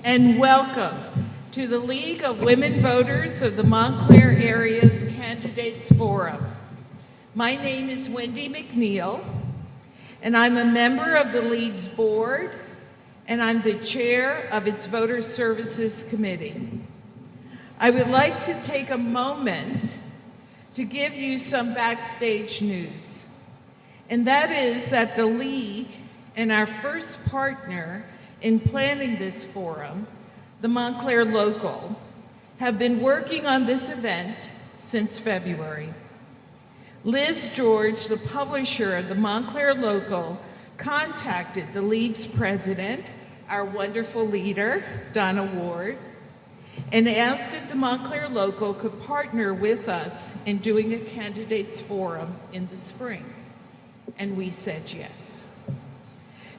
and welcome to the League of Women Voters of the Montclair Area's Candidates Forum. My name is Wendy McNeil, and I'm a member of the League's board, and I'm the chair of its Voter Services Committee. I would like to take a moment to give you some backstage news, and that is that the League and our first partner in planning this forum, the Montclair Local, have been working on this event since February. Liz George, the publisher of the Montclair Local, contacted the League's president, our wonderful leader, Donna Ward, and asked if the Montclair Local could partner with us in doing a candidates forum in the spring. And we said yes.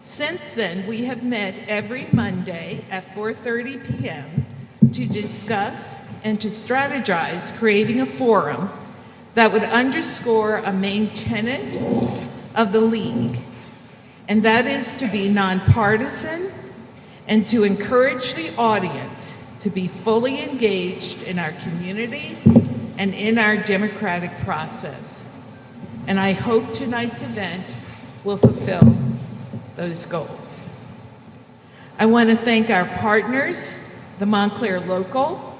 Since then, we have met every Monday at 4:30 p.m. to discuss and to strategize creating a forum that would underscore a main tenet of the League, and that is to be nonpartisan and to encourage the audience to be fully engaged in our community and in our democratic process. And I hope tonight's event will fulfill those goals. I want to thank our partners, the Montclair Local,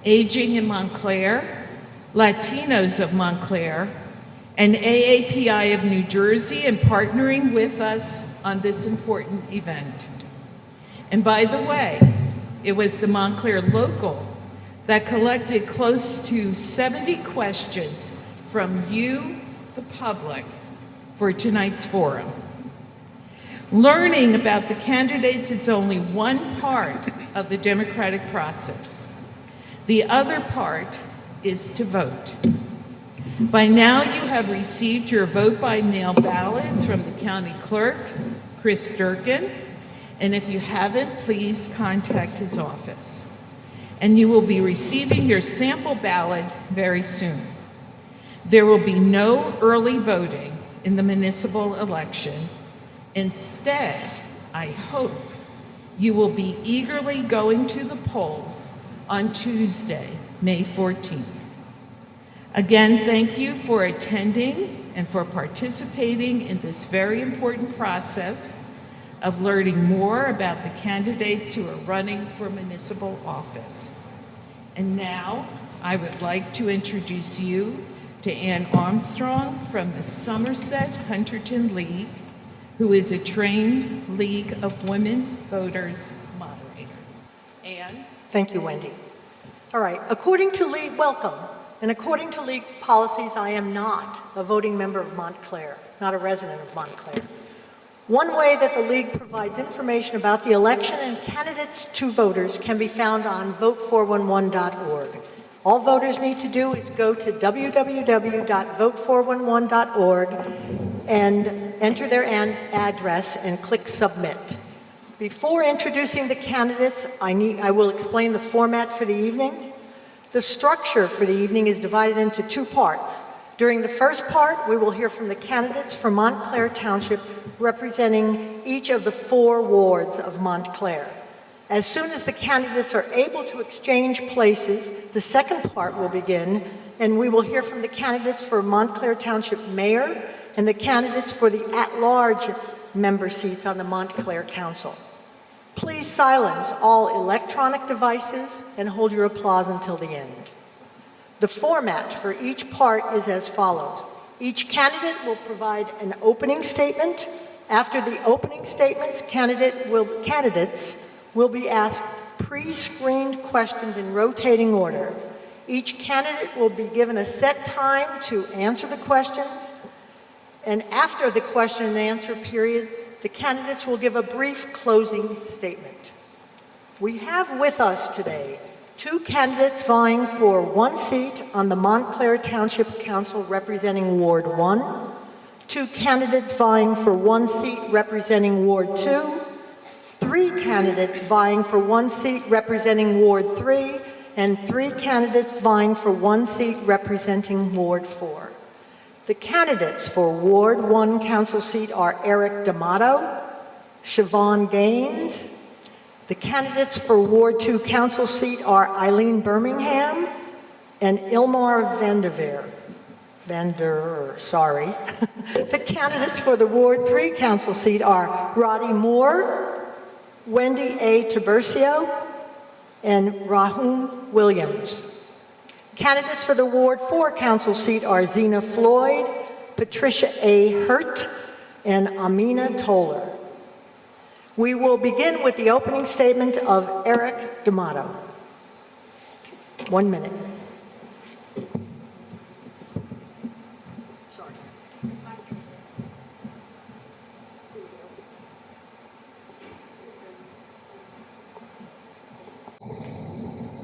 Aging in Montclair, Latinos of Montclair, and AAPI of New Jersey in partnering with us on this important event. And by the way, it was the Montclair Local that collected close to 70 questions from you, the public, for tonight's forum. Learning about the candidates is only one part of the democratic process. The other part is to vote. By now, you have received your vote-by-mail ballots from the county clerk, Chris Durkin, and if you haven't, please contact his office. And you will be receiving your sample ballot very soon. There will be no early voting in the municipal election. Instead, I hope you will be eagerly going to the polls on Tuesday, May 14th. Again, thank you for attending and for participating in this very important process of learning more about the candidates who are running for municipal office. And now, I would like to introduce you to Ann Armstrong from the Somerset Hunterton League, who is a trained League of Women Voters moderator. Ann? Thank you, Wendy. All right, welcome. And according to League policies, I am not a voting member of Montclair, not a resident of Montclair. One way that the League provides information about the election and candidates to voters can be found on vote411.org. All voters need to do is go to www.vote411.org and enter their address and click submit. Before introducing the candidates, I will explain the format for the evening. The structure for the evening is divided into two parts. During the first part, we will hear from the candidates for Montclair Township representing each of the 4 wards of Montclair. As soon as the candidates are able to exchange places, the second part will begin, and we will hear from the candidates for Montclair Township Mayor and the candidates for the at-large member seats on the Montclair Council. Please silence all electronic devices and hold your applause until the end. The format for each part is as follows. Each candidate will provide an opening statement. After the opening statements, candidates will be asked pre-screened questions in rotating order. Each candidate will be given a set time to answer the questions, and after the question and answer period, the candidates will give a brief closing statement. We have with us today 2 candidates vying for 1 seat on the Montclair Township Council representing Ward 1, 2 candidates vying for 1 seat representing Ward 2, 3 candidates vying for 1 seat representing Ward 3, and 3 candidates vying for 1 seat representing Ward 4. The candidates for Ward 1 council seat are Eric D'Amato, Siobhan Gaines, The candidates for Ward 2 council seat are Eileen Birmingham and Ilmar sorry. The candidates for the Ward 3 council seat are Roddy Moore, Wendy A. Tiburcio, and Rahum Williams. Candidates for the Ward 4 council seat are Zena Floyd, Patricia A. Hurt, and Amina Toller. We will begin with the opening statement of Eric D'Amato. 1 minute.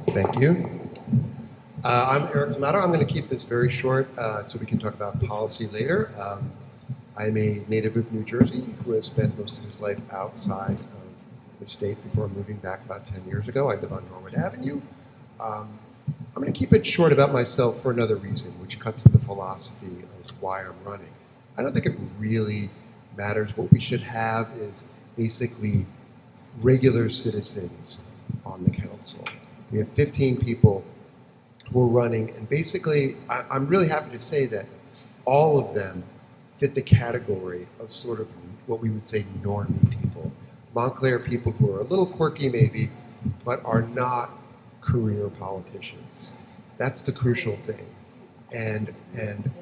Thank you. I'm Eric D'Amato. I'm going to keep this very short so we can talk about policy later. I'm a native of New Jersey who has spent most of his life outside of the state before moving back about 10 years ago. I live on Norwood Avenue. I'm going to keep it short about myself for another reason, which cuts to the philosophy of why I'm running. I don't think it really matters. What we should have is basically regular citizens on the council. We have 15 people who are running, and basically, I'm really happy to say that all of them fit the category of sort of what we would say normie people. Montclair people who are a little quirky maybe, but are not career politicians. That's the crucial thing. And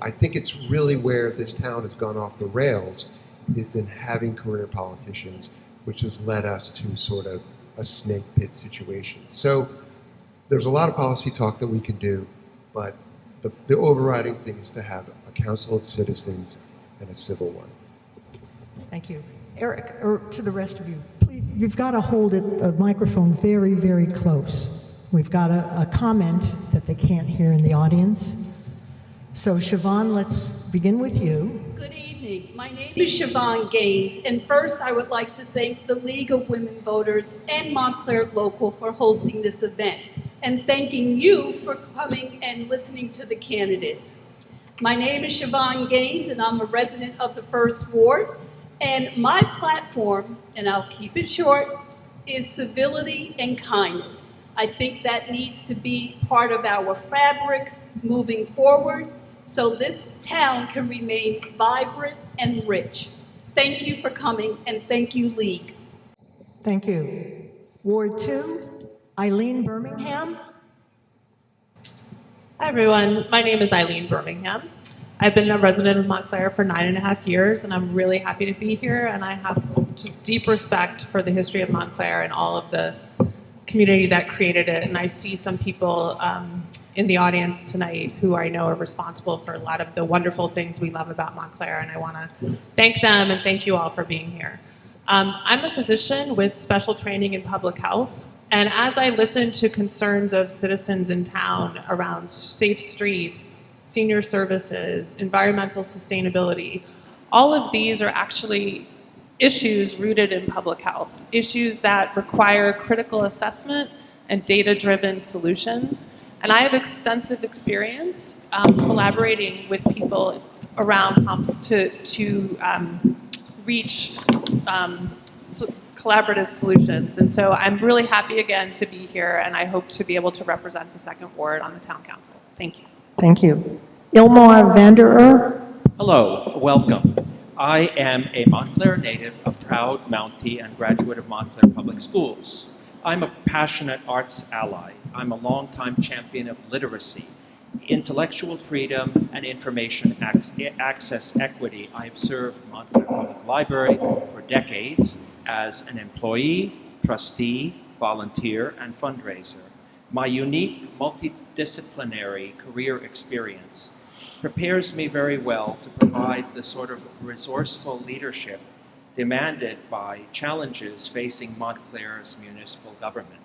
I think it's really where this town has gone off the rails is in having career politicians, which has led us to sort of a snake pit situation. So there's a lot of policy talk that we can do, but the overriding thing is to have a council of citizens and a civil one. Thank you. Eric, or to the rest of you, please, you've got to hold the microphone very, very close. We've got a comment that they can't hear in the audience. So Siobhan, let's begin with you. Good evening. My name is Siobhan Gaines, and first I would like to thank the League of Women Voters and Montclair Local for hosting this event, and thanking you for coming and listening to the candidates. My name is Siobhan Gaines, and I'm a resident of the First Ward, and my platform, and I'll keep it short, is civility and kindness. I think that needs to be part of our fabric moving forward so this town can remain vibrant and rich. Thank you for coming, and thank you, League. Thank you. Ward 2, Eileen Birmingham. Hi everyone, my name is Eileen Birmingham. I've been a resident of Montclair for 9.5 years, and I'm really happy to be here, and I have just deep respect for the history of Montclair and all of the community that created it. And I see some people in the audience tonight who I know are responsible for a lot of the wonderful things we love about Montclair, and I want to thank them and thank you all for being here. I'm a physician with special training in public health, and as I listen to concerns of citizens in town around safe streets, senior services, environmental sustainability, all of these are actually issues rooted in public health, issues that require critical assessment and data-driven solutions. And I have extensive experience collaborating with people around to reach collaborative solutions. And so I'm really happy again to be here, and I hope to be able to represent the Second Ward on the Town Council. Thank you. Thank you. Ilmar Vanderer. Hello, welcome. I am a Montclair native, a proud Mountie, and graduate of Montclair Public Schools. I'm a passionate arts ally. I'm a longtime champion of literacy, intellectual freedom, and information access equity. I've served Montclair Public Library for decades as an employee, trustee, volunteer, and fundraiser. My unique multidisciplinary career experience prepares me very well to provide the sort of resourceful leadership demanded by challenges facing Montclair's municipal government.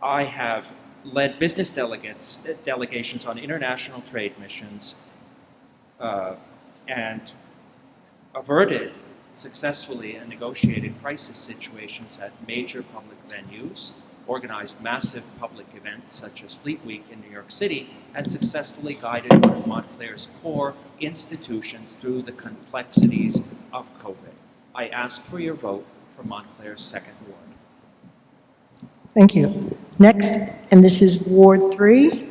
I have led business delegations on international trade missions and averted successfully and negotiated crisis situations at major public venues, organized massive public events such as Fleet Week in New York City, and successfully guided one of Montclair's core institutions through the complexities of COVID. I ask for your vote for Montclair's Second Ward. Thank you. Next, and this is Ward 3,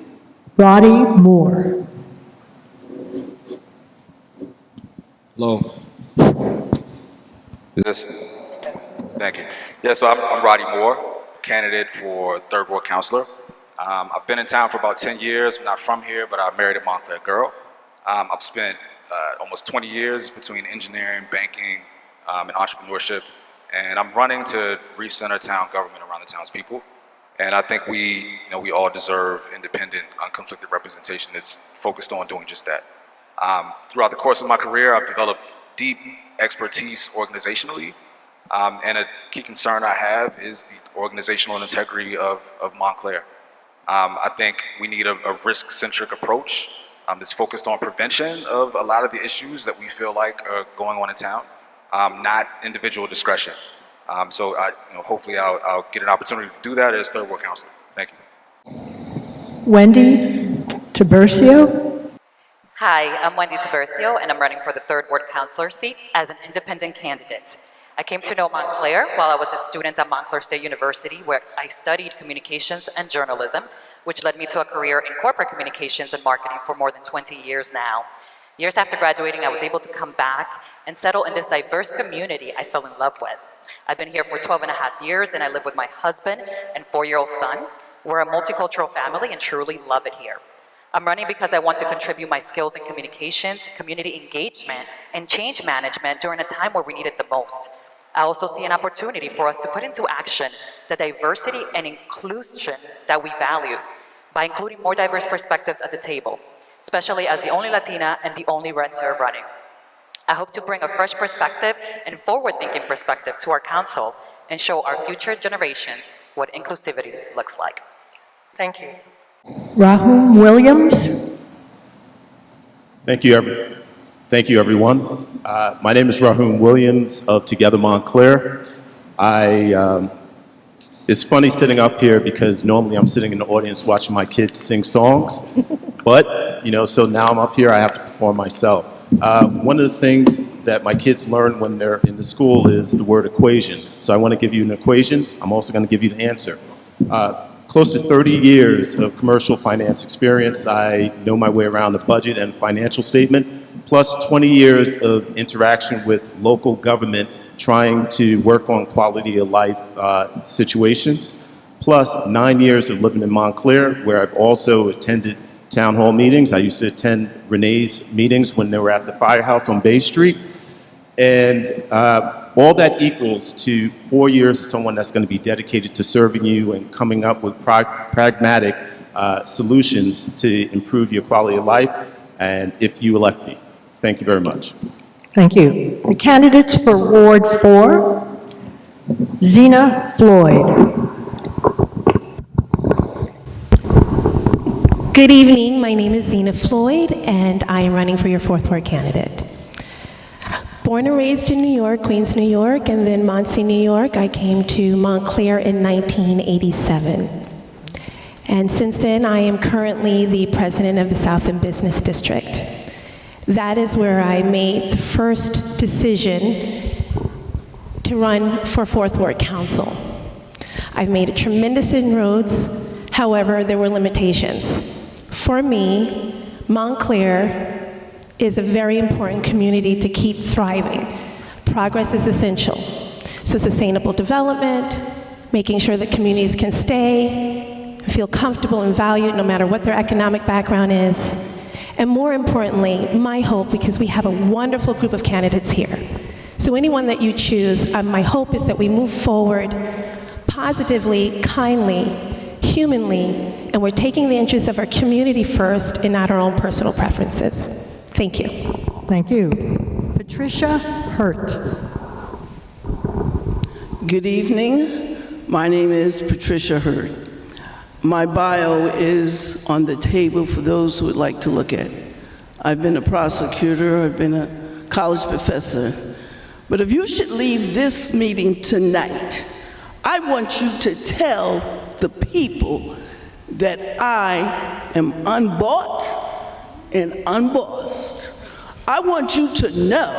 Roddy Moore. Hello. Thank you. Yeah, so I'm Roddy Moore, candidate for 3rd Ward Councilor. I've been in town for about 10 years. I'm not from here, but I married a Montclair girl. I've spent almost 20 years between engineering, banking, and entrepreneurship. And I'm running to recenter town government around the townspeople. And I think we all deserve independent, unconflicted representation that's focused on doing just that. Throughout the course of my career, I've developed deep expertise organizationally. And a key concern I have is the organizational integrity of Montclair. I think we need a risk-centric approach that's focused on prevention of a lot of the issues that we feel like are going on in town, not individual discretion. So hopefully I'll get an opportunity to do that as 3rd Ward Councilor. Thank you. Wendy Tiburcio. Hi, I'm Wendy Tiburcio, and I'm running for the 3rd Ward Councilor seat as an independent candidate. I came to know Montclair while I was a student at Montclair State University, where I studied communications and journalism, which led me to a career in corporate communications and marketing for more than 20 years now. Years after graduating, I was able to come back and settle in this diverse community I fell in love with. I've been here for 12 and a half years, and I live with my husband and 4-year-old son. We're a multicultural family and truly love it here. I'm running because I want to contribute my skills in communications, community engagement, and change management during a time where we need it the most. I also see an opportunity for us to put into action the diversity and inclusion that we value by including more diverse perspectives at the table, especially as the only Latina and the only renter running. I hope to bring a fresh perspective and forward-thinking perspective to our council and show our future generations what inclusivity looks like. Thank you. Rahum Williams. Thank you, everyone. My name is Rahum Williams of Together Montclair. It's funny sitting up here because normally I'm sitting in the audience watching my kids sing songs, but, so now I'm up here, I have to perform myself. One of the things that my kids learn when they're in the school is the word equation. So I want to give you an equation. I'm also going to give you the answer. Close to 30 years of commercial finance experience. I know my way around the budget and financial statement, plus 20 years of interaction with local government trying to work on quality of life situations, plus 9 years of living in Montclair, where I've also attended town hall meetings. I used to attend Renee's meetings when they were at the firehouse on Bay Street. And all that equals to 4 years of someone that's going to be dedicated to serving you and coming up with pragmatic solutions to improve your quality of life, and if you elect me. Thank you very much. Thank you. The candidates for Ward 4, Zena Floyd. Good evening. My name is Zena Floyd, and I am running for your 4th Ward candidate. Born and raised in New York, Queens, New York, and then Muncie, New York, I came to Montclair in 1987. And since then, I am currently the president of the South End Business District. That is where I made the first decision to run for 4th Ward Council. I've made a tremendous inroads, however, there were limitations. For me, Montclair is a very important community to keep thriving. Progress is essential. So sustainable development, making sure that communities can stay, feel comfortable and valued no matter what their economic background is. And more importantly, my hope, because we have a wonderful group of candidates here. So anyone that you choose, my hope is that we move forward positively, kindly, humanly, and we're taking the interests of our community first and not our own personal preferences. Thank you. Thank you. Patricia Hurt. Good evening. My name is Patricia Hurt. My bio is on the table for those who would like to look at it. I've been a prosecutor, I've been a college professor. But if you should leave this meeting tonight, I want you to tell the people that I am unbought and unbossed. I want you to know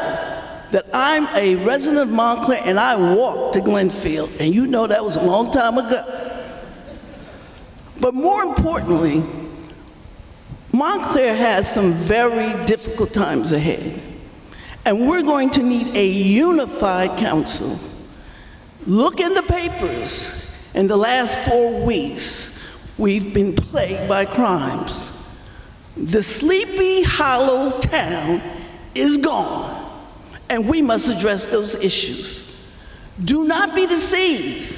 that I'm a resident of Montclair and I walked to Glenfield, and you know that was a long time ago. But more importantly, Montclair has some very difficult times ahead, and we're going to need a unified council. Look in the papers. In the last 4 weeks, we've been plagued by crimes. The Sleepy Hollow town is gone, and we must address those issues. Do not be deceived.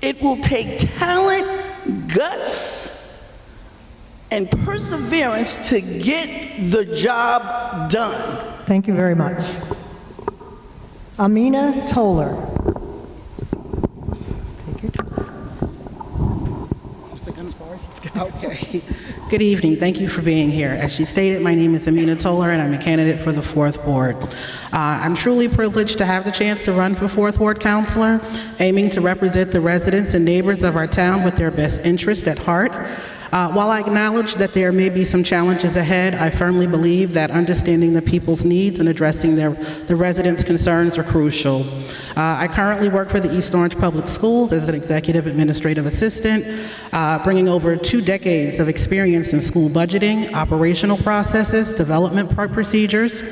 It will take talent, guts, and perseverance to get the job done. Thank you very much. Amina Toller. Take your time. Is it as far as it's going? Okay. Good evening. Thank you for being here. As she stated, my name is Amina Toller, and I'm a candidate for the 4th Ward. I'm truly privileged to have the chance to run for 4th Ward Councilor, aiming to represent the residents and neighbors of our town with their best interest at heart. While I acknowledge that there may be some challenges ahead, I firmly believe that understanding the people's needs and addressing the residents' concerns are crucial. I currently work for the East Orange Public Schools as an executive administrative assistant, bringing over 2 decades of experience in school budgeting, operational processes, development procedures,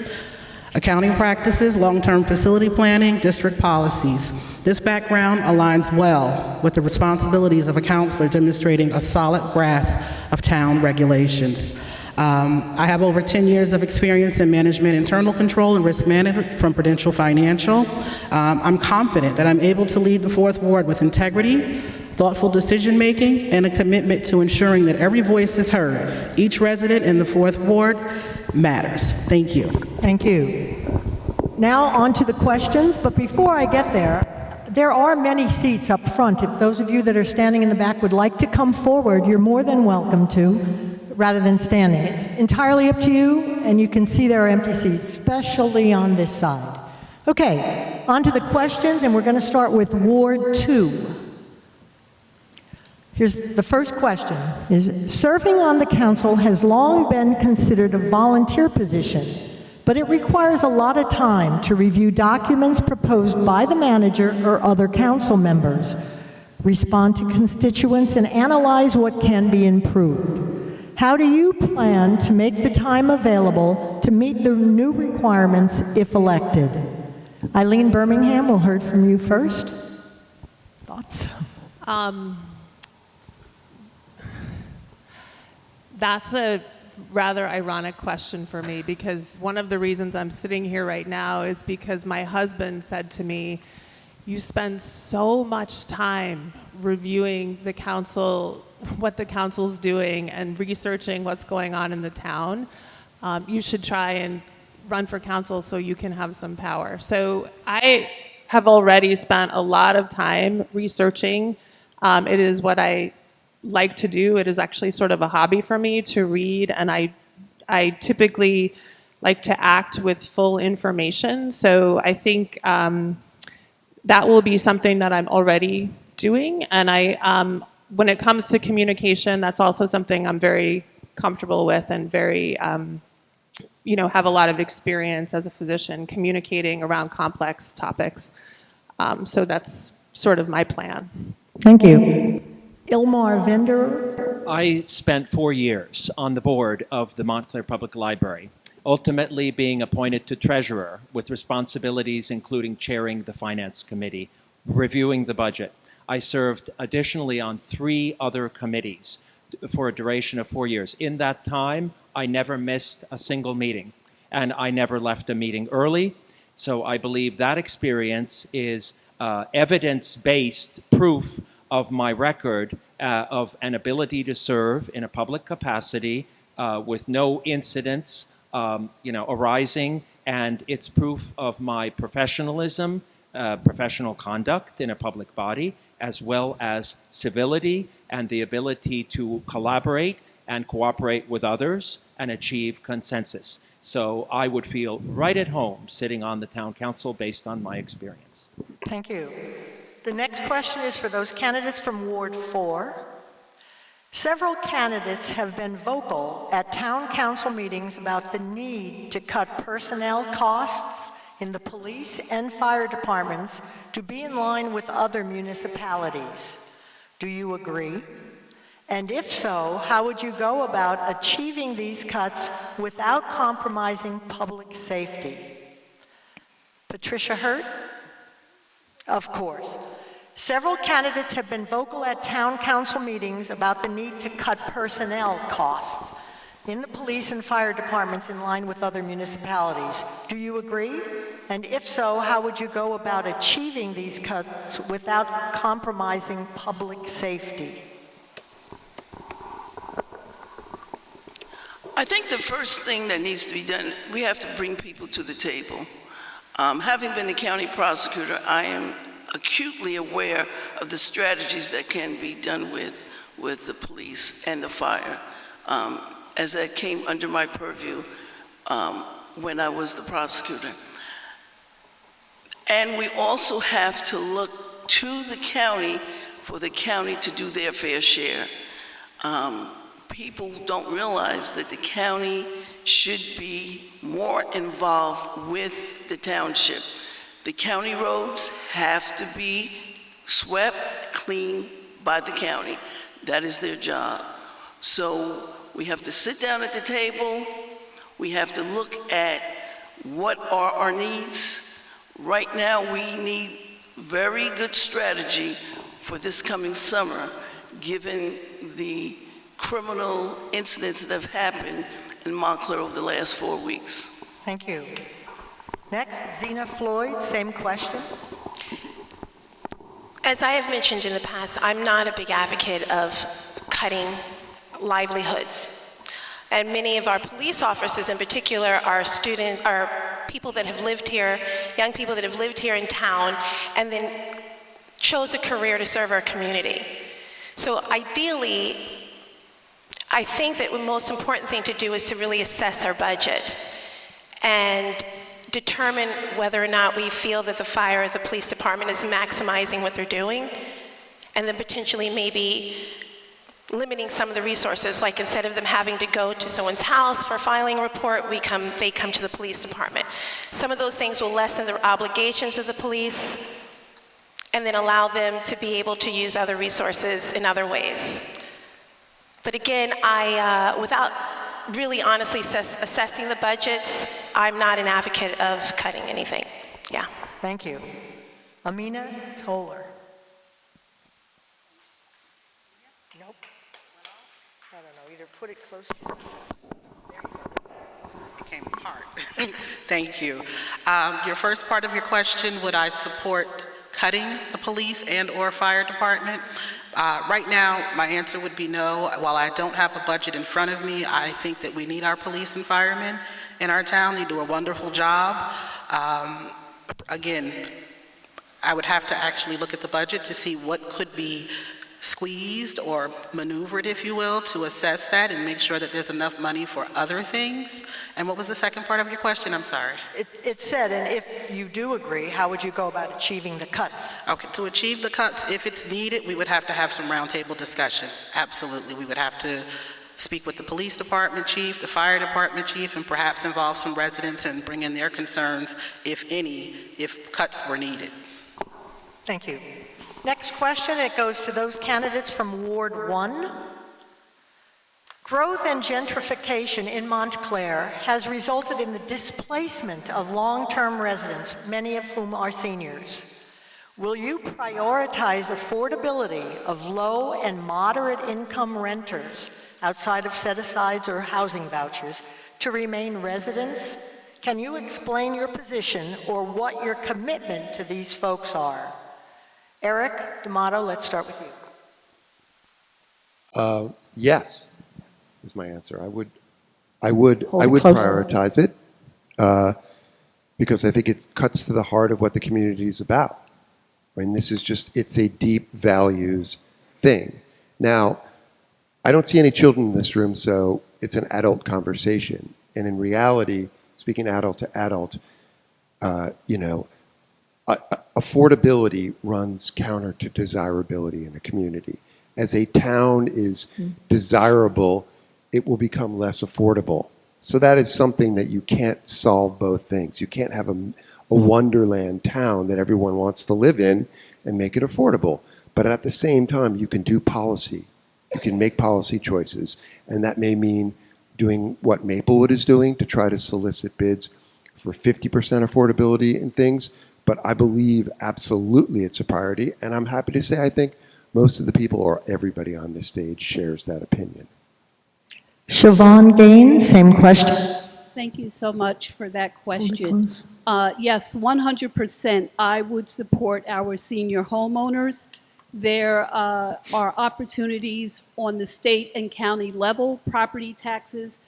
accounting practices, long-term facility planning, district policies. This background aligns well with the responsibilities of a counselor demonstrating a solid grasp of town regulations. I have over 10 years of experience in management, internal control, and risk management from Prudential Financial. I'm confident that I'm able to lead the 4th Ward with integrity, thoughtful decision-making, and a commitment to ensuring that every voice is heard. Each resident in the 4th Ward matters. Thank you. Thank you. Now on to the questions, but before I get there, there are many seats up front. If those of you that are standing in the back would like to come forward, you're more than welcome to, rather than standing. It's entirely up to you, and you can see there are empty seats, especially on this side. Okay, on to the questions, and we're going to start with Ward 2. Here's the first question. Serving on the council has long been considered a volunteer position, but it requires a lot of time to review documents proposed by the manager or other council members, respond to constituents, and analyze what can be improved. How do you plan to make the time available to meet the new requirements if elected? Eileen Birmingham, we'll hear from you first. Thoughts? That's a rather ironic question for me, because one of the reasons I'm sitting here right now is because my husband said to me, you spend so much time reviewing the council, what the council's doing, and researching what's going on in the town. You should try and run for council so you can have some power. So I have already spent a lot of time researching. It is what I like to do. It is actually sort of a hobby for me to read, and I typically like to act with full information. So I think that will be something that I'm already doing. And when it comes to communication, that's also something I'm very comfortable with and very, have a lot of experience as a physician communicating around complex topics. So that's sort of my plan. Thank you. Ilmar Vender. I spent 4 years on the board of the Montclair Public Library, ultimately being appointed to treasurer with responsibilities including chairing the finance committee, reviewing the budget. I served additionally on 3 other committees for a duration of 4 years. In that time, I never missed a single meeting, and I never left a meeting early. So I believe that experience is evidence-based proof of my record of an ability to serve in a public capacity with no incidents arising, and it's proof of my professionalism, professional conduct in a public body, as well as civility and the ability to collaborate and cooperate with others and achieve consensus. So I would feel right at home sitting on the town council based on my experience. Thank you. The next question is for those candidates from Ward 4. Several candidates have been vocal at town council meetings about the need to cut personnel costs in the police and fire departments to be in line with other municipalities. Do you agree? And if so, how would you go about achieving these cuts without compromising public safety? Patricia Hurt? Of course. Several candidates have been vocal at town council meetings about the need to cut personnel costs in the police and fire departments in line with other municipalities. Do you agree? And if so, how would you go about achieving these cuts without compromising public safety? I think the first thing that needs to be done, we have to bring people to the table. Having been a county prosecutor, I am acutely aware of the strategies that can be done with the police and the fire, as that came under my purview when I was the prosecutor. And we also have to look to the county for the county to do their fair share. People don't realize that the county should be more involved with the township. The county roads have to be swept clean by the county. That is their job. So we have to sit down at the table. We have to look at what are our needs. Right now, we need very good strategy for this coming summer, given the criminal incidents that have happened in Montclair over the last 4 weeks. Thank you. Next, Zena Floyd, same question. As I have mentioned in the past, I'm not a big advocate of cutting livelihoods. And many of our police officers in particular are people that have lived here, young people that have lived here in town, and then chose a career to serve our community. So ideally, I think that the most important thing to do is to really assess our budget and determine whether or not we feel that the fire or the police department is maximizing what they're doing, and then potentially maybe limiting some of the resources, like instead of them having to go to someone's house for filing a report, they come to the police department. Some of those things will lessen the obligations of the police and then allow them to be able to use other resources in other ways. But again, without really honestly assessing the budgets, I'm not an advocate of cutting anything. Yeah. Thank you. Amina Toller. Nope. I don't know, either put it close to you. It came apart. Thank you. Your first part of your question, would I support cutting the police and or fire department? Right now, my answer would be no. While I don't have a budget in front of me, I think that we need our police and firemen in our town. They do a wonderful job. Again, I would have to actually look at the budget to see what could be squeezed or maneuvered, if you will, to assess that and make sure that there's enough money for other things. And what was the second part of your question? I'm sorry. It said, and if you do agree, how would you go about achieving the cuts? Okay, to achieve the cuts, if it's needed, we would have to have some roundtable discussions. Absolutely. We would have to speak with the police department chief, the fire department chief, and perhaps involve some residents and bring in their concerns, if any, if cuts were needed. Thank you. Next question, it goes to those candidates from Ward 1. Growth and gentrification in Montclair has resulted in the displacement of long-term residents, many of whom are seniors. Will you prioritize affordability of low and moderate income renters outside of set-asides or housing vouchers to remain residents? Can you explain your position or what your commitment to these folks are? Eric D'Amato, let's start with you. Yes, is my answer. I would prioritize it because I think it cuts to the heart of what the community is about. I mean, this is just, it's a deep values thing. Now, I don't see any children in this room, so it's an adult conversation. And in reality, speaking adult to adult, affordability runs counter to desirability in a community. As a town is desirable, it will become less affordable. So that is something that you can't solve both things. You can't have a wonderland town that everyone wants to live in and make it affordable. But at the same time, you can do policy You can make policy choices, and that may mean doing what Maplewood is doing to try to solicit bids for 50% affordability and things. But I believe absolutely it's a priority, and I'm happy to say I think most of the people or everybody on this stage shares that opinion. Siobhan Gaines, same question. Thank you so much for that question. Yes, 100%. I would support our senior homeowners. There are opportunities on the state and county level, property taxes.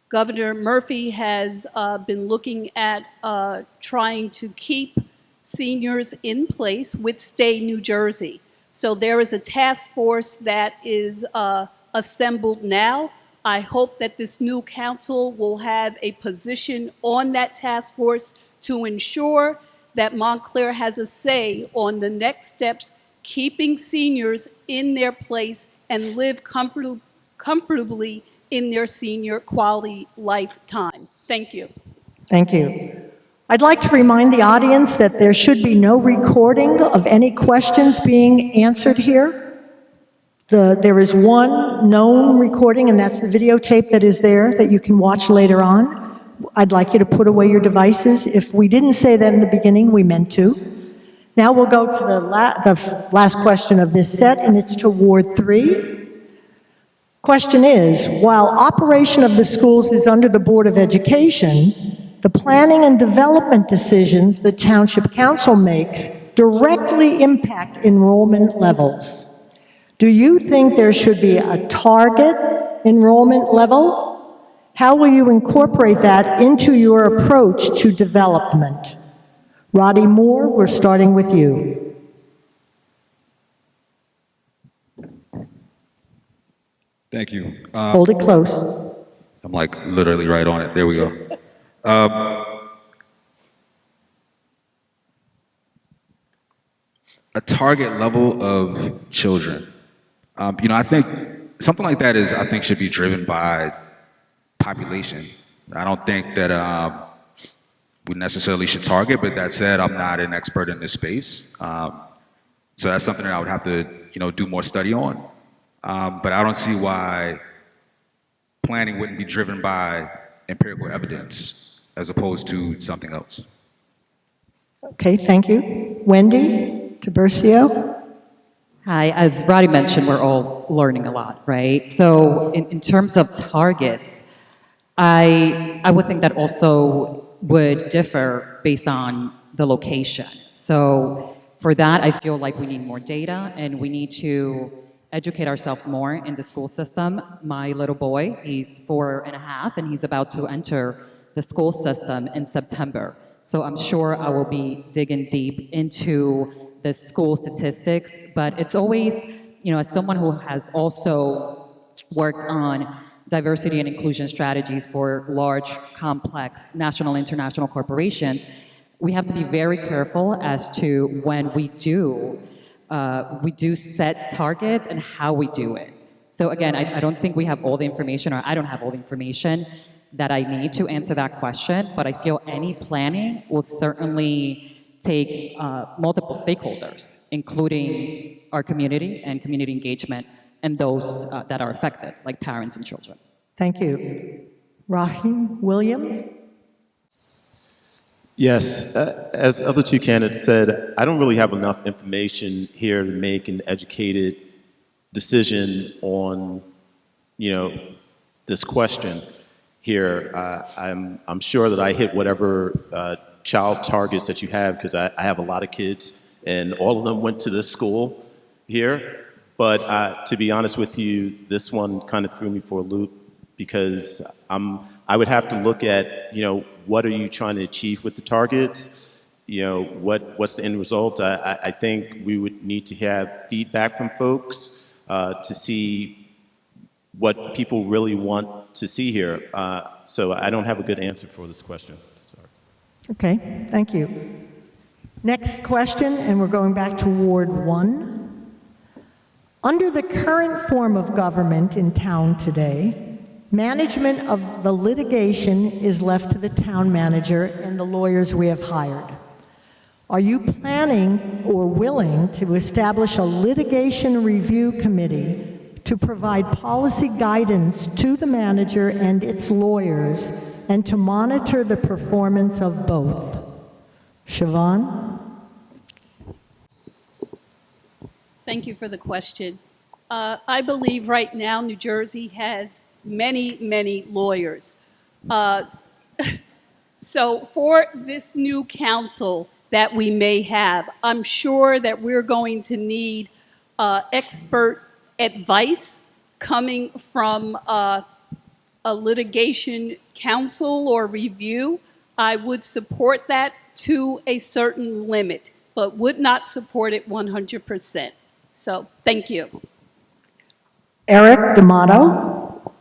Governor Murphy has been looking at trying to keep seniors in place with Stay New Jersey. So there is a task force that is assembled now. I hope that this new council will have a position on that task force to ensure that Montclair has a say on the next steps, keeping seniors in their place and live comfortably in their senior quality lifetime. Thank you. Thank you. I'd like to remind the audience that there should be no recording of any questions being answered here. There is one known recording, and that's the videotape that is there that you can watch later on. I'd like you to put away your devices. If we didn't say that in the beginning, we meant to. Now we'll go to the last question of this set, and it's to Ward 3. Question is, while operation of the schools is under the Board of Education, the planning and development decisions the Township Council makes directly impact enrollment levels. Do you think there should be a target enrollment level? How will you incorporate that into your approach to development? Roddy Moore, we're starting with you. Thank you. Hold it close. I'm like literally right on it. There we go. A target level of children. I think something like that I think should be driven by population. I don't think that we necessarily should target, but that said, I'm not an expert in this space. So that's something that I would have to, do more study on. But I don't see why planning wouldn't be driven by empirical evidence as opposed to something else. Okay, thank you. Wendy Tiburcio. Hi, as Roddy mentioned, we're all learning a lot, right? So in terms of targets, I would think that also would differ based on the location. So for that, I feel like we need more data and we need to educate ourselves more in the school system. My little boy, he's 4.5, and he's about to enter the school system in September. So I'm sure I will be digging deep into the school statistics, but it's always, as someone who has also worked on diversity and inclusion strategies for large, complex, national, international corporations, we have to be very careful as to when we do set targets and how we do it. So again, I don't think we have all the information, or I don't have all the information that I need to answer that question, but I feel any planning will certainly take multiple stakeholders, including our community and community engagement and those that are affected, like parents and children. Thank you. Raheem Williams. Yes, as other two candidates said, I don't really have enough information here to make an educated decision on, this question here. I'm sure that I hit whatever child targets that you have, because I have a lot of kids, and all of them went to this school here. But to be honest with you, this one kind of threw me for a loop, because I would have to look at, what are you trying to achieve with the targets? What's the end result? I think we would need to have feedback from folks to see what people really want to see here. So I don't have a good answer for this question. Sorry. Okay, thank you. Next question, and we're going back to Ward 1. Under the current form of government in town today, management of the litigation is left to the town manager and the lawyers we have hired. Are you planning or willing to establish a litigation review committee to provide policy guidance to the manager and its lawyers, and to monitor the performance of both. Siobhan? Thank you for the question. I believe right now New Jersey has many, many lawyers. So for this new council that we may have, I'm sure that we're going to need expert advice coming from a litigation counsel or review. I would support that to a certain limit, but would not support it 100%. So thank you. Eric D'Amato?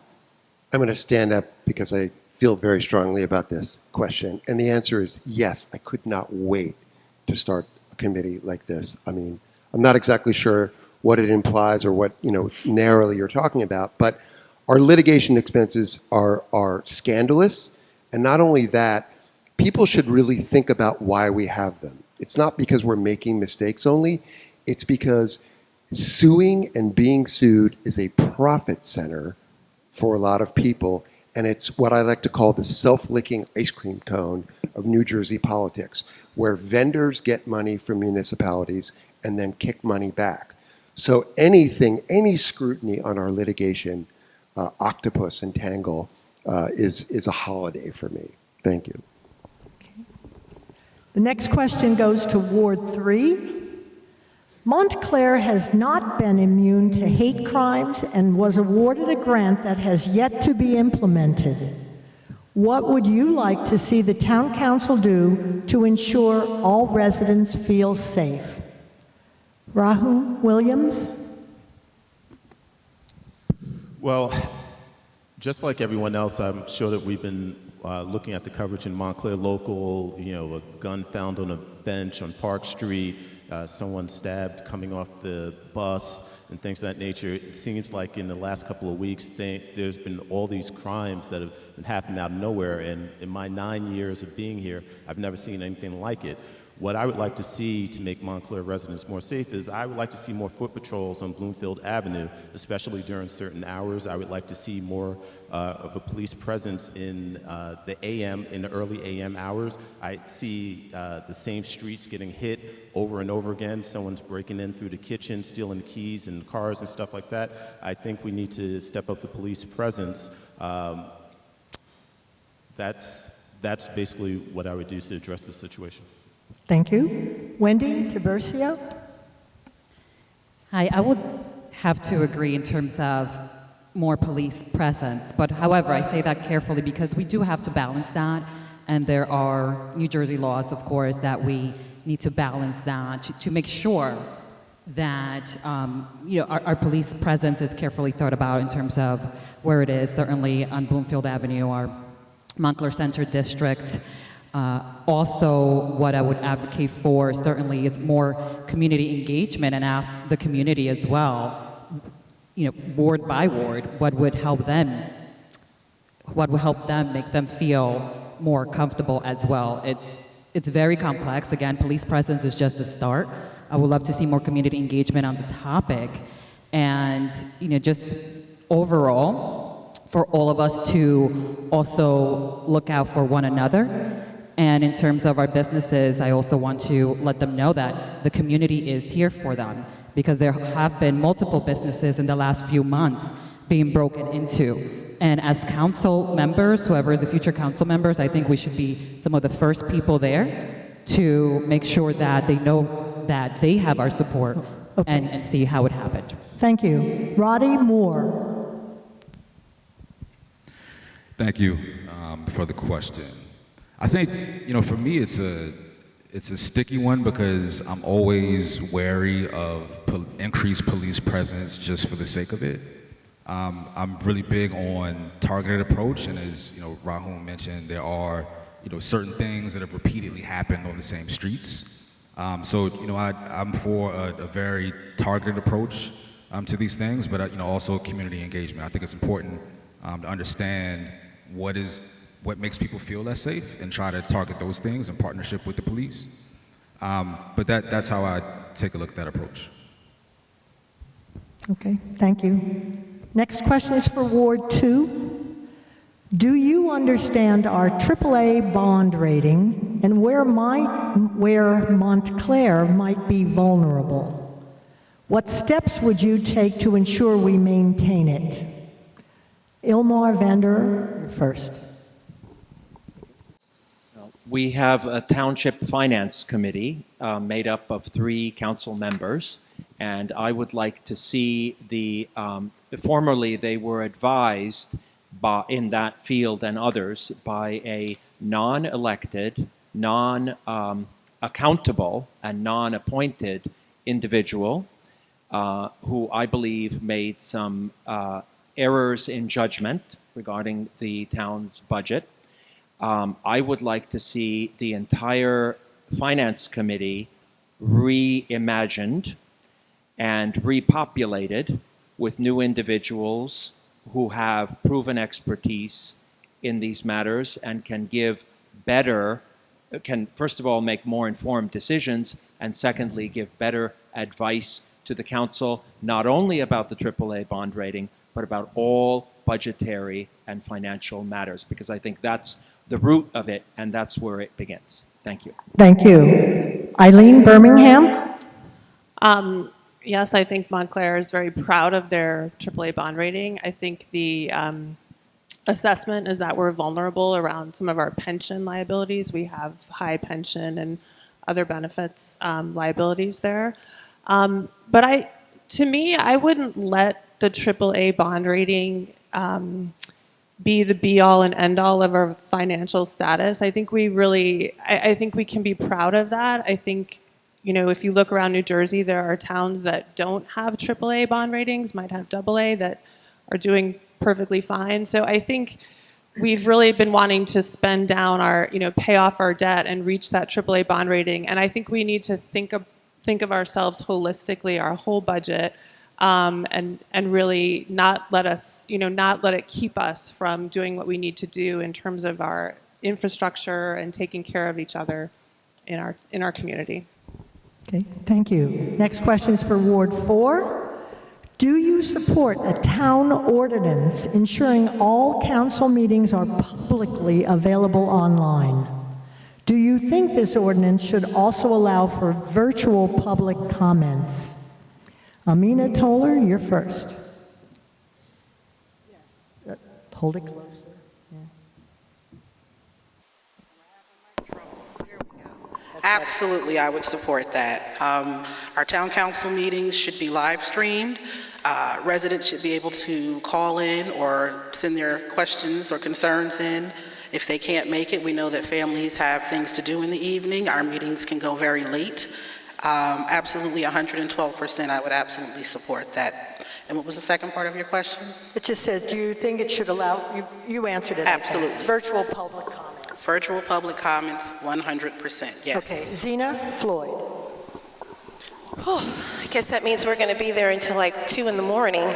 I'm going to stand up because I feel very strongly about this question. And the answer is yes, I could not wait to start a committee like this. I mean, I'm not exactly sure what it implies or what, narrowly you're talking about, but our litigation expenses are scandalous. And not only that, people should really think about why we have them. It's not because we're making mistakes only, it's because suing and being sued is a profit center for a lot of people, and it's what I like to call the self-licking ice cream cone of New Jersey politics, where vendors get money from municipalities and then kick money back. So any scrutiny on our litigation, octopus and tangle, is a holiday for me. Thank you. The next question goes to Ward 3. Montclair has not been immune to hate crimes and was awarded a grant that has yet to be implemented. What would you like to see the town council do to ensure all residents feel safe? Rahul Williams? Well, just like everyone else, I'm sure that we've been looking at the coverage in Montclair local, a gun found on a bench on Park Street, someone stabbed coming off the bus, and things of that nature. It seems like in the last couple of weeks, there's been all these crimes that have been happening out of nowhere, and in my 9 years of being here, I've never seen anything like it. What I would like to see to make Montclair residents more safe is I would like to see more foot patrols on Bloomfield Avenue, especially during certain hours. I would like to see more of a police presence in the early AM hours. I see the same streets getting hit over and over again. Someone's breaking in through the kitchen, stealing keys and cars and stuff like that. I think we need to step up the police presence. That's basically what I would do to address the situation. Thank you. Wendy Tiburcio? Hi, I would have to agree in terms of more police presence, but however, I say that carefully because we do have to balance that, and there are New Jersey laws, of course, that we need to balance that to make sure that our police presence is carefully thought about in terms of where it is, certainly on Bloomfield Avenue, our Montclair Center district. Also, what I would advocate for, certainly, is more community engagement and ask the community as well, ward by ward, what would help them make them feel more comfortable as well. It's very complex. Again, police presence is just a start. I would love to see more community engagement on the topic, and just overall, for all of us to also look out for one another. And in terms of our businesses, I also want to let them know that the community is here for them, because there have been multiple businesses in the last few months being broken into. And as council members, whoever is the future council members, I think we should be some of the first people there to make sure that they know that they have our support. Okay. and see how it happened. Thank you. Roddy Moore. Thank you for the question. I think, for me, it's a sticky one because I'm always wary of increased police presence just for the sake of it. I'm really big on targeted approach, and as Rahul mentioned, there are certain things that have repeatedly happened on the same streets. So I'm for a very targeted approach to these things, but also community engagement. I think it's important to understand what makes people feel less safe and try to target those things in partnership with the police. But that's how I take a look at that approach. Okay, thank you. Next question is for Ward 2. Do you understand our AAA bond rating and where Montclair might be vulnerable? What steps would you take to ensure we maintain it? Ilmar Vander, you're first. We have a Township Finance Committee made up of 3 council members, and I would like to see formerly they were advised in that field and others by a non-elected, non-accountable, and non-appointed individual who I believe made some errors in judgment regarding the town's budget. I would like to see the entire Finance Committee reimagined and repopulated with new individuals who have proven expertise in these matters and can first of all make more informed decisions, and secondly give better advice to the council, not only about the AAA bond rating, but about all budgetary and financial matters, because I think that's the root of it, and that's where it begins. Thank you. Thank you. Eileen Birmingham? Yes, I think Montclair is very proud of their AAA bond rating. I think the assessment is that we're vulnerable around some of our pension liabilities. We have high pension and other benefits liabilities there. But to me, I wouldn't let the AAA bond rating be the be-all and end-all of our financial status. I think I think we can be proud of that. I think, if you look around New Jersey, there are towns that don't have AAA bond ratings, might have AA, that are doing perfectly fine. So I think we've really been wanting to spend down pay off our debt and reach that AAA bond rating. And I think we need to think of ourselves holistically, our whole budget, and really not let it keep us from doing what we need to do in terms of our infrastructure and taking care of each other in our community. Okay, thank you. Next question is for Ward 4. Do you support a town ordinance ensuring all council meetings are publicly available online? Do you think this ordinance should also allow for virtual public comments? Amina Toller, you're first. Hold it closer. Absolutely, I would support that. Our town council meetings should be live streamed. Residents should be able to call in or send their questions or concerns in. If they can't make it, we know that families have things to do in the evening. Our meetings can go very late. Absolutely, 112%, I would absolutely support that. And what was the second part of your question? It just said, do you think it should allow, you answered it. Absolutely. Okay. Virtual public comments. Virtual public comments, 100%, yes. Okay, Zena Floyd. I guess that means we're going to be there until like 2 in the morning.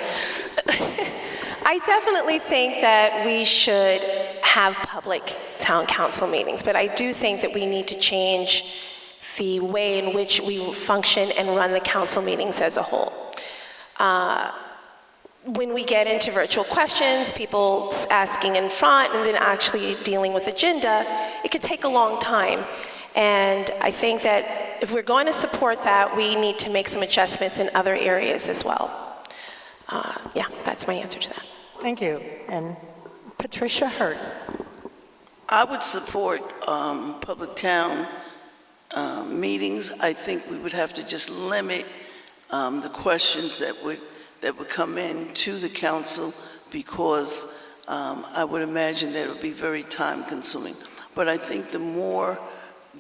I definitely think that we should have public town council meetings, but I do think that we need to change the way in which we function and run the council meetings as a whole. When we get into virtual questions, people asking in front and then actually dealing with agenda, it could take a long time. And I think that if we're going to support that, we need to make some adjustments in other areas as well. Yeah, that's my answer to that. Thank you. And Patricia Hurt. I would support public town meetings. I think we would have to just limit the questions that would come in to the council, because I would imagine that it would be very time consuming. But I think the more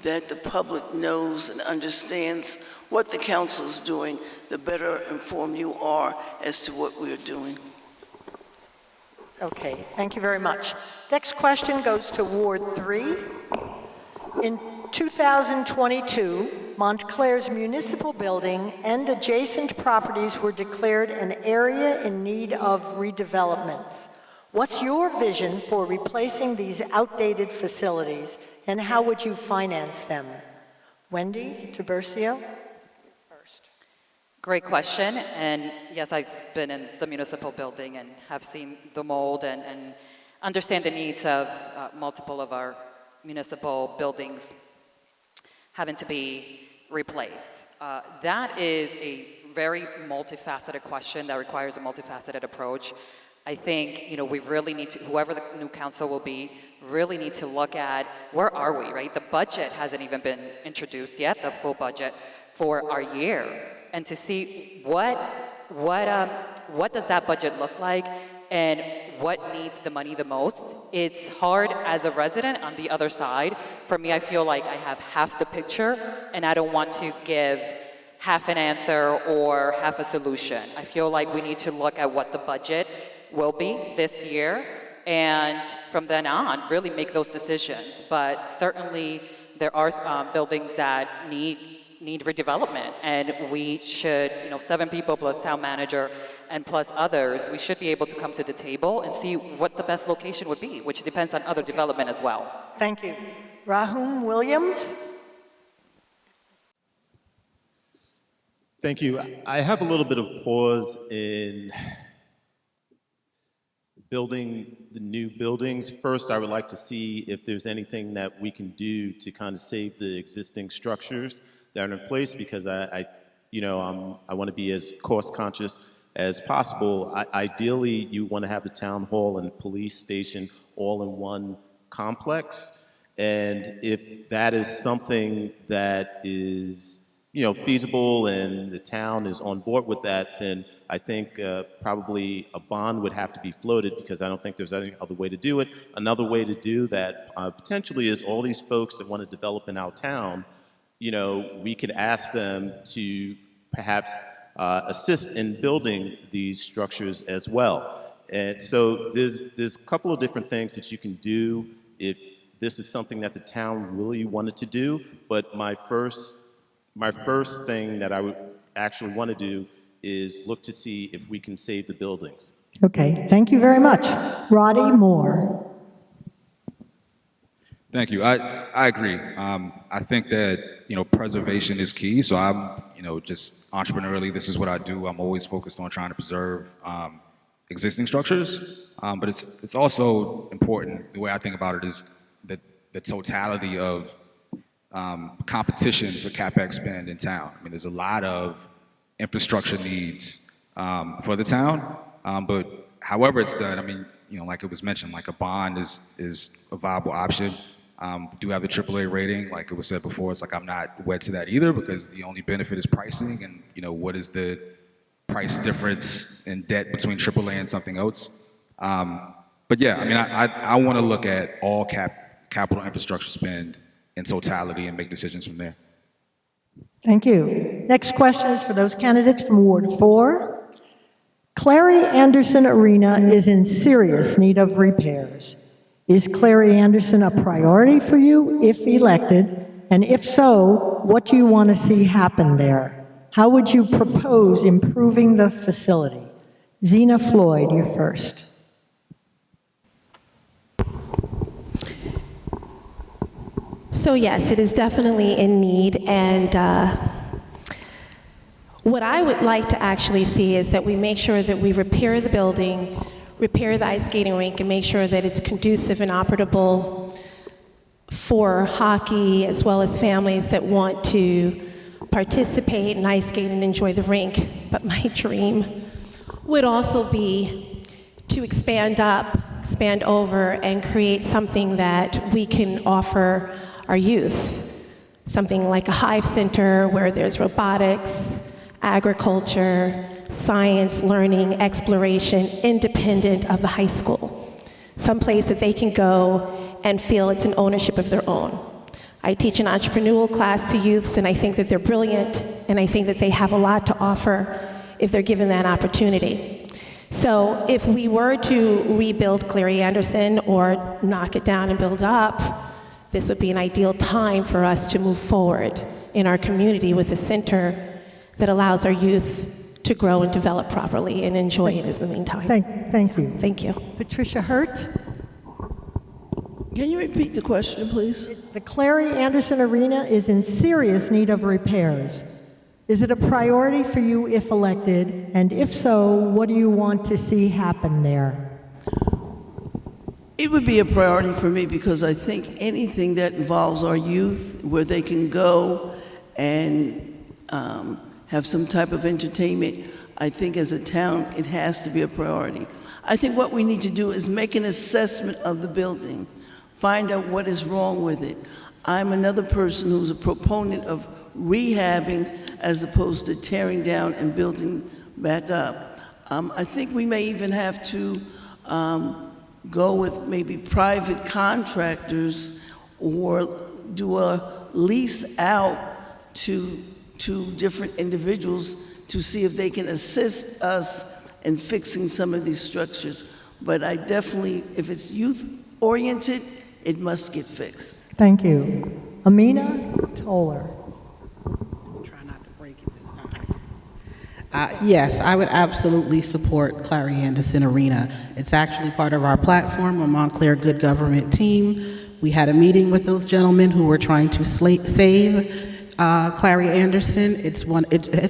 that the public knows and understands what the council is doing, the better informed you are as to what we are doing. Okay, thank you very much. Next question goes to Ward 3. In 2022, Montclair's municipal building and adjacent properties were declared an area in need of redevelopment. What's your vision for replacing these outdated facilities, and how would you finance them? Wendy Tiburcio? First. Great question, and yes, I've been in the municipal building and have seen the mold and understand the needs of multiple of our municipal buildings having to be replaced. That is a very multifaceted question that requires a multifaceted approach. I think, we really need to, whoever the new council will be, really need to look at where are we, right? The budget hasn't even been introduced yet, the full budget for our year, and to see what does that budget look like and what needs the money the most. It's hard as a resident on the other side. For me, I feel like I have half the picture and I don't want to give half an answer or half a solution. I feel like we need to look at what the budget will be this year and from then on really make those decisions. But certainly there are buildings that need redevelopment, and we should, 7 people plus town manager and plus others, we should be able to come to the table and see what the best location would be, which depends on other development as well. Thank you. Rahum Williams? Thank you. I have a little bit of pause in building the new buildings. First, I would like to see if there's anything that we can do to kind of save the existing structures that are in place, because I want to be as cost conscious as possible. Ideally, you want to have the town hall and police station all in one complex. And if that is something that is, feasible and the town is on board with that, then I think probably a bond would have to be floated, because I don't think there's any other way to do it. Another way to do that potentially is all these folks that want to develop in our town, we could ask them to perhaps assist in building these structures as well. And so there's a couple of different things that you can do if this is something that the town really wanted to do. But my first thing that I would actually want to do is look to see if we can save the buildings. Okay, thank you very much. Roddy Moore. Thank you. I agree. I think that, preservation is key. So I'm, just entrepreneurially, this is what I do. I'm always focused on trying to preserve existing structures. But it's also important, the way I think about it is that the totality of competition for CapEx spend in town. I mean, there's a lot of infrastructure needs for the town, but however it's done, I mean, like it was mentioned, like a bond is a viable option. Do have the AAA rating, like it was said before. It's like I'm not wed to that either, because the only benefit is pricing, and what is the price difference in debt between AAA and something else? But yeah, I mean, I want to look at all capital infrastructure spend in totality and make decisions from there. Thank you. Next question is for those candidates from Ward 4. Clary Anderson Arena is in serious need of repairs. Is Clary Anderson a priority for you if elected? And if so, what do you want to see happen there? How would you propose improving the facility? Zena Floyd, you're first. So yes, it is definitely in need, and what I would like to actually see is that we make sure that we repair the building, repair the ice skating rink, and make sure that it's conducive and operable for hockey, as well as families that want to participate in ice skate and enjoy the rink. But my dream would also be to expand over, and create something that we can offer our youth. Something like a Hive Center where there's robotics, agriculture, science, learning, exploration, independent of the high school. Some place that they can go and feel it's an ownership of their own. I teach an entrepreneurial class to youths, and I think that they're brilliant, and I think that they have a lot to offer if they're given that opportunity. So if we were to rebuild Clary Anderson or knock it down and build up, this would be an ideal time for us to move forward in our community with a center that allows our youth to grow and develop properly and enjoy it in the meantime. Thank you. Thank you. Patricia Hurt. Can you repeat the question, please? The Clary Anderson Arena is in serious need of repairs. Is it a priority for you if elected? And if so, what do you want to see happen there? It would be a priority for me because I think anything that involves our youth, where they can go and have some type of entertainment, I think as a town, it has to be a priority. I think what we need to do is make an assessment of the building, find out what is wrong with it. I'm another person who's a proponent of rehabbing as opposed to tearing down and building back up. I think we may even have to go with maybe private contractors or do a lease out to different individuals to see if they can assist us in fixing some of these structures. But I definitely, if it's youth-oriented, it must get fixed. Thank you. Amina Toller. Try not to break it this time. Yes, I would absolutely support Clary Anderson Arena. It's actually part of our platform, a Montclair Good Government team. We had a meeting with those gentlemen who were trying to save Clary Anderson. It's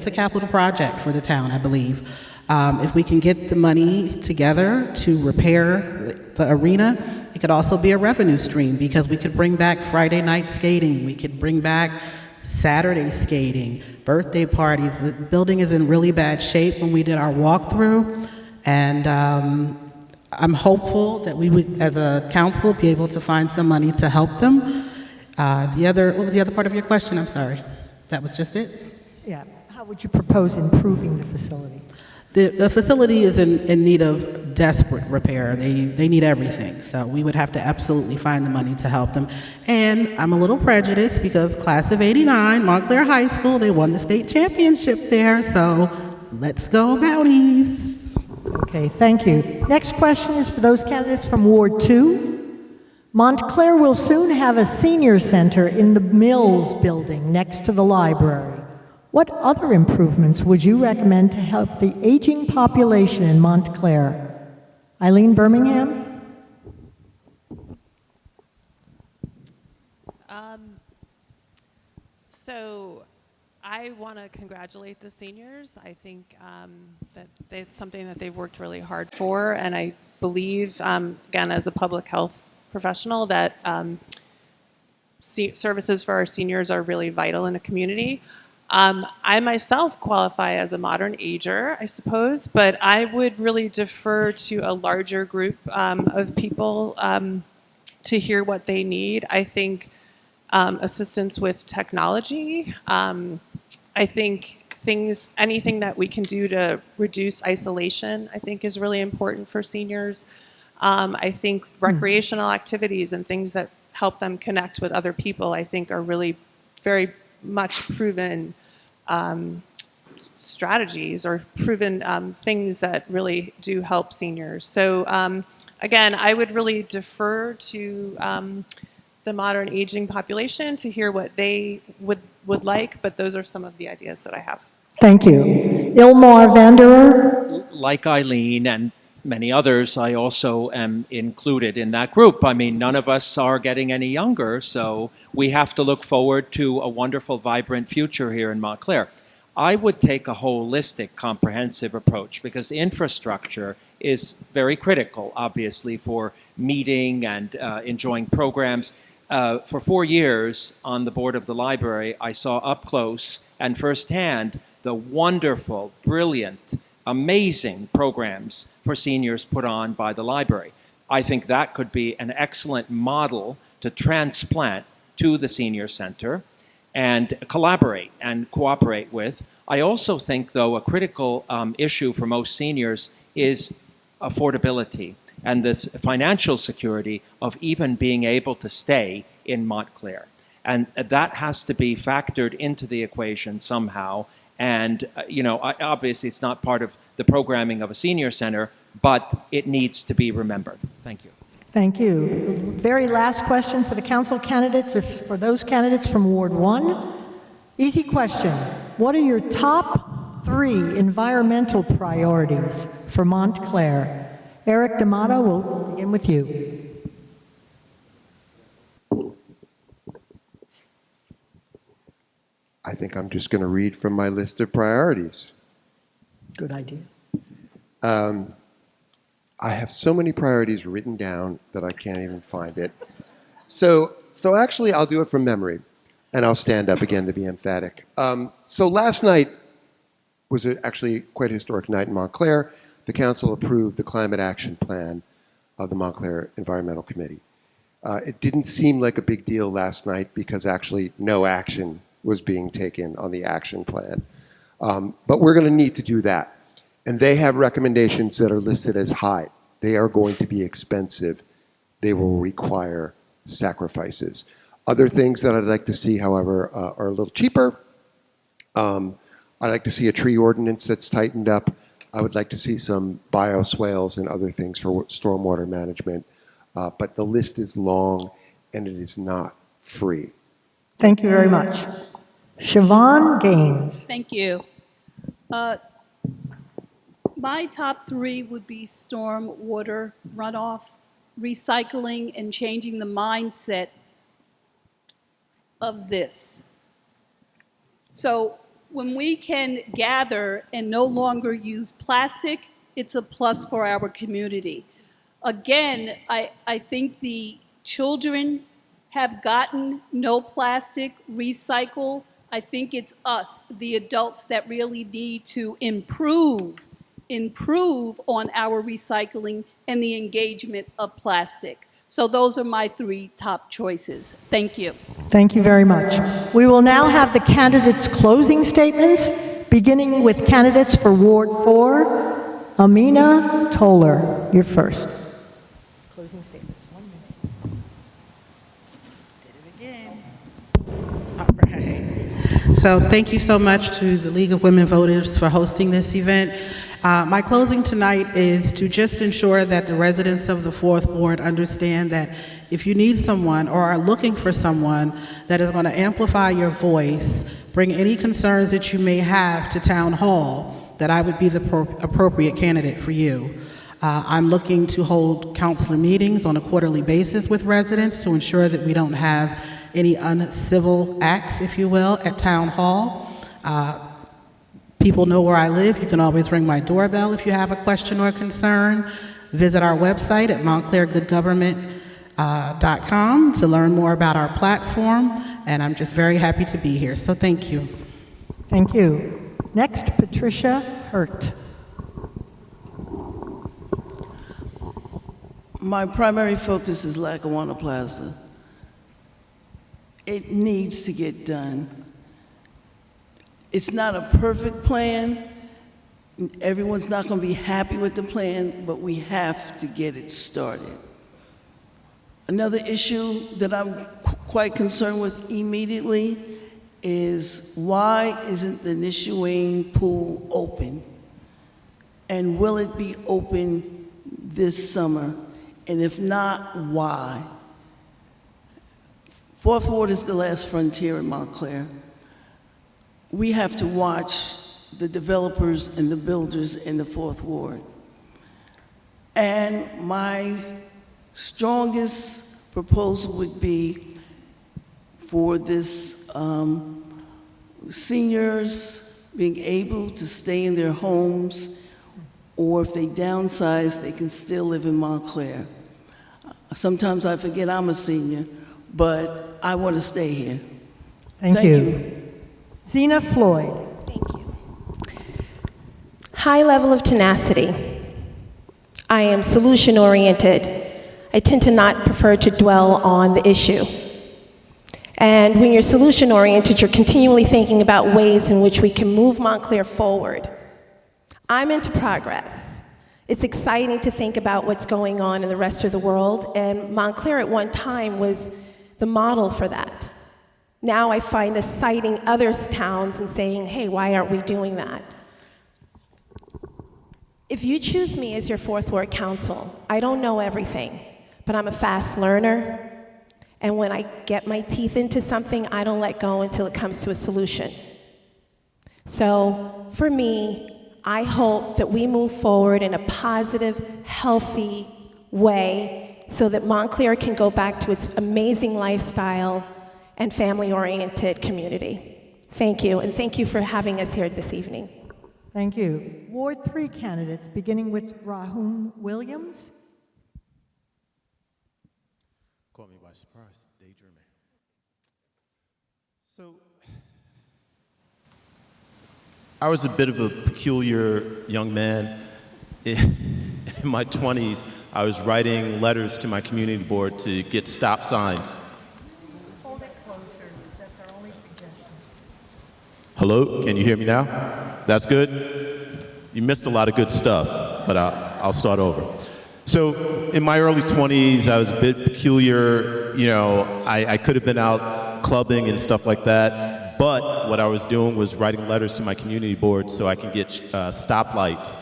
a capital project for the town, I believe. If we can get the money together to repair the arena, it could also be a revenue stream because we could bring back Friday night skating. We could bring back Saturday skating, birthday parties. The building is in really bad shape when we did our walkthrough. And I'm hopeful that we would, as a council, be able to find some money to help them. What was the other part of your question? I'm sorry. That was just it? Yeah. How would you propose improving the facility? The facility is in need of desperate repair. They need everything. So we would have to absolutely find the money to help them. And I'm a little prejudiced because class of '89, Montclair High School, they won the state championship there. So let's go Mounties. Okay, thank you. Next question is for those candidates from Ward 2. Montclair will soon have a senior center in the Mills building next to the library. What other improvements would you recommend to help the aging population in Montclair? Eileen Birmingham? So I want to congratulate the seniors. I think that it's something that they've worked really hard for, and I believe, again, as a public health professional, that services for our seniors are really vital in a community. I myself qualify as a modern ager, I suppose, but I would really defer to a larger group of people to hear what they need. I think assistance with technology. I think anything that we can do to reduce isolation, I think is really important for seniors. I think recreational activities and things that help them connect with other people, I think are really very much proven strategies or proven things that really do help seniors. So again, I would really defer to the modern aging population to hear what they would like, but those are some of the ideas that I have. Thank you. Ilmar Vanderer? Like Eileen and many others, I also am included in that group. I mean, none of us are getting any younger, so we have to look forward to a wonderful, vibrant future here in Montclair. I would take a holistic, comprehensive approach because infrastructure is very critical, obviously, for meeting and enjoying programs. For 4 years on the board of the library, I saw up close and firsthand the wonderful, brilliant, amazing programs for seniors put on by the library. I think that could be an excellent model to transplant to the senior center and collaborate and cooperate with. I also think, though, a critical issue for most seniors is affordability and this financial security of even being able to stay in Montclair. And that has to be factored into the equation somehow. And, obviously it's not part of the programming of a senior center, but it needs to be remembered. Thank you. Thank you. Very last question for the council candidates, is for those candidates from Ward 1. Easy question. What are your top 3 environmental priorities for Montclair? Eric D'Amato, we'll begin with you. I think I'm just going to read from my list of priorities. Good idea. I have so many priorities written down that I can't even find it. So actually, I'll do it from memory, and I'll stand up again to be emphatic. So last night was actually quite a historic night in Montclair. The council approved the climate action plan of the Montclair Environmental Committee. It didn't seem like a big deal last night because actually no action was being taken on the action plan. But we're going to need to do that. And they have recommendations that are listed as high. They are going to be expensive. They will require sacrifices. Other things that I'd like to see, however, are a little cheaper. I'd like to see a tree ordinance that's tightened up. I would like to see some bioswales and other things for stormwater management. But the list is long, and it is not free. Thank you very much. Siobhan Gaines. Thank you. My top three would be storm water runoff, recycling, and changing the mindset of this. So when we can gather and no longer use plastic, it's a plus for our community. Again, I think the children have gotten no plastic, recycle. I think it's us, the adults, that really need to improve on our recycling and the engagement of plastic. So those are my three top choices. Thank you. Thank you very much. We will now have the candidates' closing statements, beginning with candidates for Ward 4. Amina Toller, you're first. Closing statements, 1 minute. All right. So thank you so much to the League of Women Voters for hosting this event. My closing tonight is to just ensure that the residents of the 4th Ward understand that if you need someone or are looking for someone that is going to amplify your voice, bring any concerns that you may have to Town Hall, that I would be the appropriate candidate for you. I'm looking to hold councilor meetings on a quarterly basis with residents to ensure that we don't have any uncivil acts, if you will, at Town Hall. People know where I live. You can always ring my doorbell if you have a question or concern. Visit our website at montclairgoodgovernment.com to learn more about our platform, and I'm just very happy to be here. So thank you. Thank you. Next, Patricia Hurt. My primary focus is Lackawanna Plaza. It needs to get done. It's not a perfect plan. Everyone's not going to be happy with the plan, but we have to get it started. Another issue that I'm quite concerned with immediately is why isn't the Nishuane pool open? And will it be open this summer? And if not, why? 4th Ward is the last frontier in Montclair. We have to watch the developers and the builders in the 4th Ward. And my strongest proposal would be for this seniors being able to stay in their homes, or if they downsize, they can still live in Montclair. Sometimes I forget I'm a senior, but I want to stay here. Thank you. Zena Floyd. High level of tenacity. I am solution oriented. I tend to not prefer to dwell on the issue. And when you're solution oriented, you're continually thinking about ways in which we can move Montclair forward. I'm into progress. It's exciting to think about what's going on in the rest of the world, and Montclair at one time was the model for that. Now I find us citing other towns and saying, hey, why aren't we doing that? If you choose me as your 4th Ward Council, I don't know everything, but I'm a fast learner, and when I get my teeth into something, I don't let go until it comes to a solution. So for me, I hope that we move forward in a positive, healthy way so that Montclair can go back to its amazing lifestyle and family-oriented community. Thank you, and thank you for having us here this evening. Thank you. Ward 3 candidates, beginning with Rahum Williams. Caught me by surprise, daydreaming. So, I was a bit of a peculiar young man. In my 20s, I was writing letters to my community board to get stop signs. Hold it closer. That's our only suggestion. Hello, can you hear me now? That's good? You missed a lot of good stuff, but I'll start over. So in my early 20s, I was a bit peculiar. You know, I could have been out clubbing and stuff like that, but what I was doing was writing letters to my community board so I can get stoplights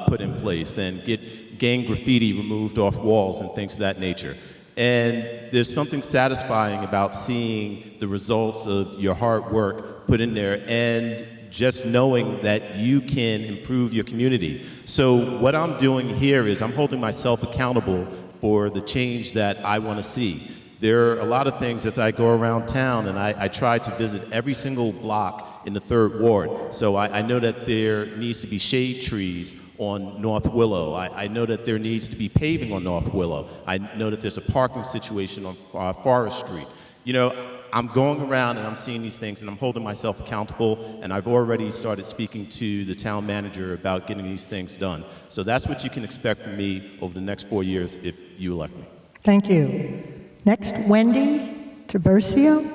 put in place and get gang graffiti removed off walls and things of that nature. And there's something satisfying about seeing the results of your hard work put in there and just knowing that you can improve your community. So what I'm doing here is I'm holding myself accountable for the change that I want to see. There are a lot of things as I go around town, and I try to visit every single block in the 3rd Ward. So I know that there needs to be shade trees on North Willow. I know that there needs to be paving on North Willow. I know that there's a parking situation on Forest Street. You know, I'm going around and I'm seeing these things and I'm holding myself accountable, and I've already started speaking to the town manager about getting these things done. So that's what you can expect from me over the next 4 years if you elect me. Thank you. Next, Wendy Tiburcio.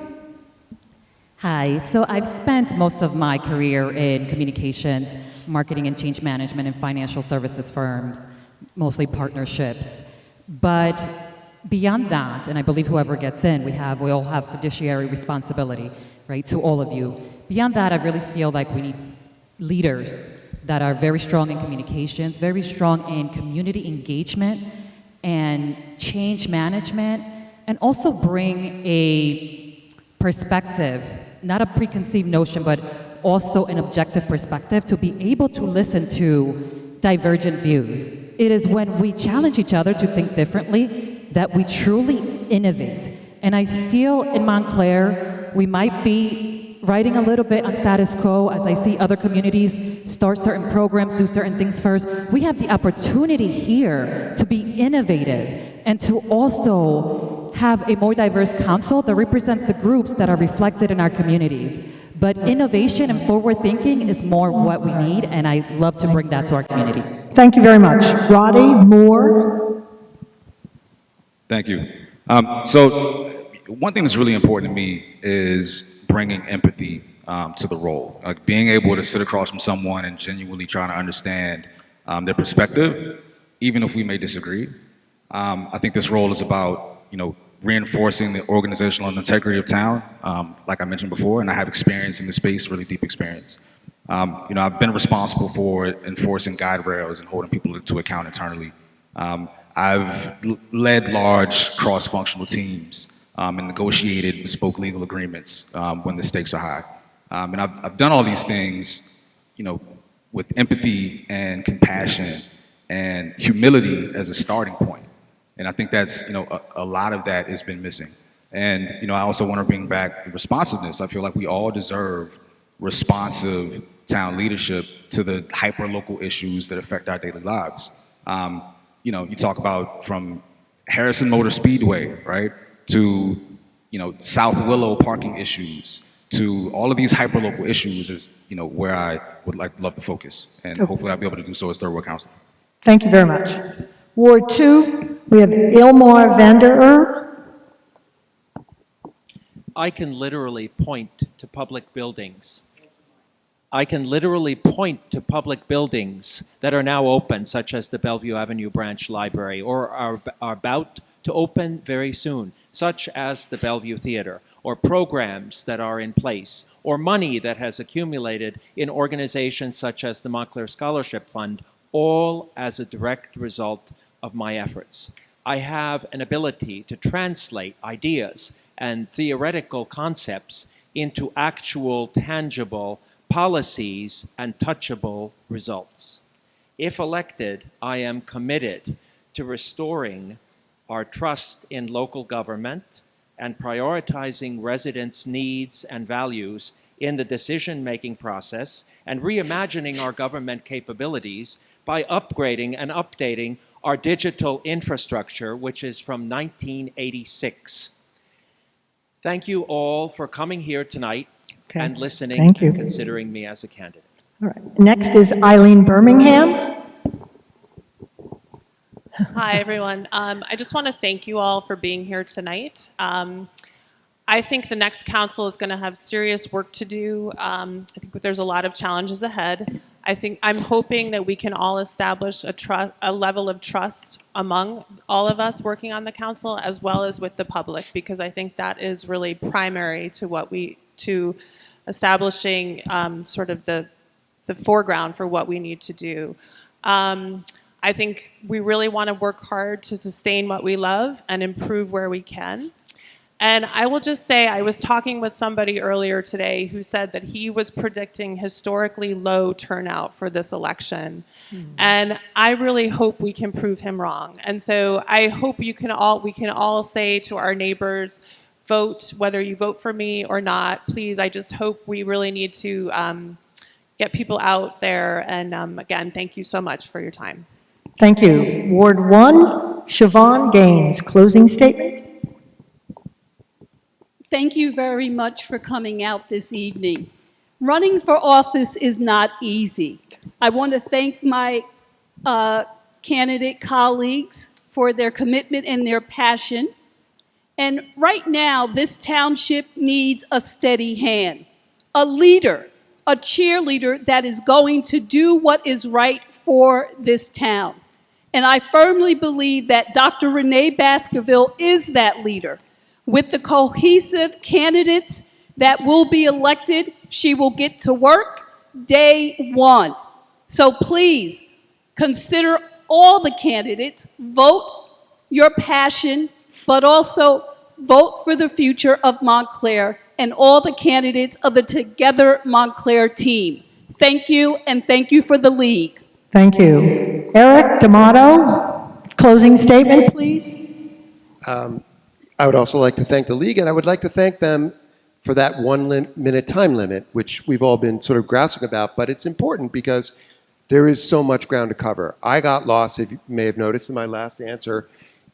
Hi, so I've spent most of my career in communications, marketing and change management and financial services firms, mostly partnerships. But beyond that, and I believe whoever gets in, we all have fiduciary responsibility, right, to all of you. Beyond that, I really feel like we need leaders that are very strong in communications, very strong in community engagement and change management, and also bring a perspective, not a preconceived notion, but also an objective perspective to be able to listen to divergent views. It is when we challenge each other to think differently that we truly innovate. And I feel in Montclair, we might be riding a little bit on status quo as I see other communities start certain programs, do certain things first. We have the opportunity here to be innovative and to also have a more diverse council that represents the groups that are reflected in our communities. But innovation and forward thinking is more what we need, and I love to bring that to our community. Thank you very much. Roddy Moore. Thank you. So one thing that's really important to me is bringing empathy to the role. Like being able to sit across from someone and genuinely trying to understand their perspective, even if we may disagree. I think this role is about, reinforcing the organizational integrity of town, like I mentioned before, and I have experience in the space, really deep experience. I've been responsible for enforcing guide rails and holding people to account internally. I've led large cross-functional teams and negotiated bespoke legal agreements when the stakes are high. And I've done all these things, with empathy and compassion and humility as a starting point. And I think that's, a lot of that has been missing. And, I also want to bring back the responsiveness. I feel like we all deserve responsive town leadership to the hyper-local issues that affect our daily lives. You talk about from Harrison Motor Speedway, right, to, South Willow parking issues, to all of these hyper-local issues is, where I would love to focus. And hopefully I'll be able to do so as Third Ward Council. Thank you very much. Ward 2, we have Ilmar Vanderer. I can literally point to public buildings. I can literally point to public buildings that are now open, such as the Bellevue Avenue Branch Library, or are about to open very soon, such as the Bellevue Theater, or programs that are in place, or money that has accumulated in organizations such as the Montclair Scholarship Fund, all as a direct result of my efforts. I have an ability to translate ideas and theoretical concepts into actual, tangible policies and touchable results. If elected, I am committed to restoring our trust in local government and prioritizing residents' needs and values in the decision-making process and reimagining our government capabilities by upgrading and updating our digital infrastructure, which is from 1986. Thank you all for coming here tonight and listening Thank you. and considering me as a candidate. All right. Next is Eileen Birmingham. Hi, everyone. I just want to thank you all for being here tonight. I think the next council is going to have serious work to do. I think there's a lot of challenges ahead. I'm hoping that we can all establish a level of trust among all of us working on the council, as well as with the public, because I think that is really primary to establishing sort of the foreground for what we need to do. I think we really want to work hard to sustain what we love and improve where we can. And I will just say, I was talking with somebody earlier today who said that he was predicting historically low turnout for this election. And I really hope we can prove him wrong. And so I hope we can all say to our neighbors, vote, whether you vote for me or not, please. I just hope we really need to get people out there. And again, thank you so much for your time. Thank you. Ward 1, Siobhan Gaines, closing statement. Thank you very much for coming out this evening. Running for office is not easy. I want to thank my candidate colleagues for their commitment and their passion. And right now, this township needs a steady hand, a leader, a cheerleader that is going to do what is right for this town. And I firmly believe that Dr. Renee Baskerville is that leader. With the cohesive candidates that will be elected, she will get to work day one. So please consider all the candidates, vote your passion, but also vote for the future of Montclair and all the candidates of the Together Montclair team. Thank you, and thank you for the league. Thank you. Eric D'Amato, closing statement, please. I would also like to thank the league, and I would like to thank them for that 1 minute time limit, which we've all been sort of grousing about, but it's important because there is so much ground to cover. I got lost, if you may have noticed in my last answer,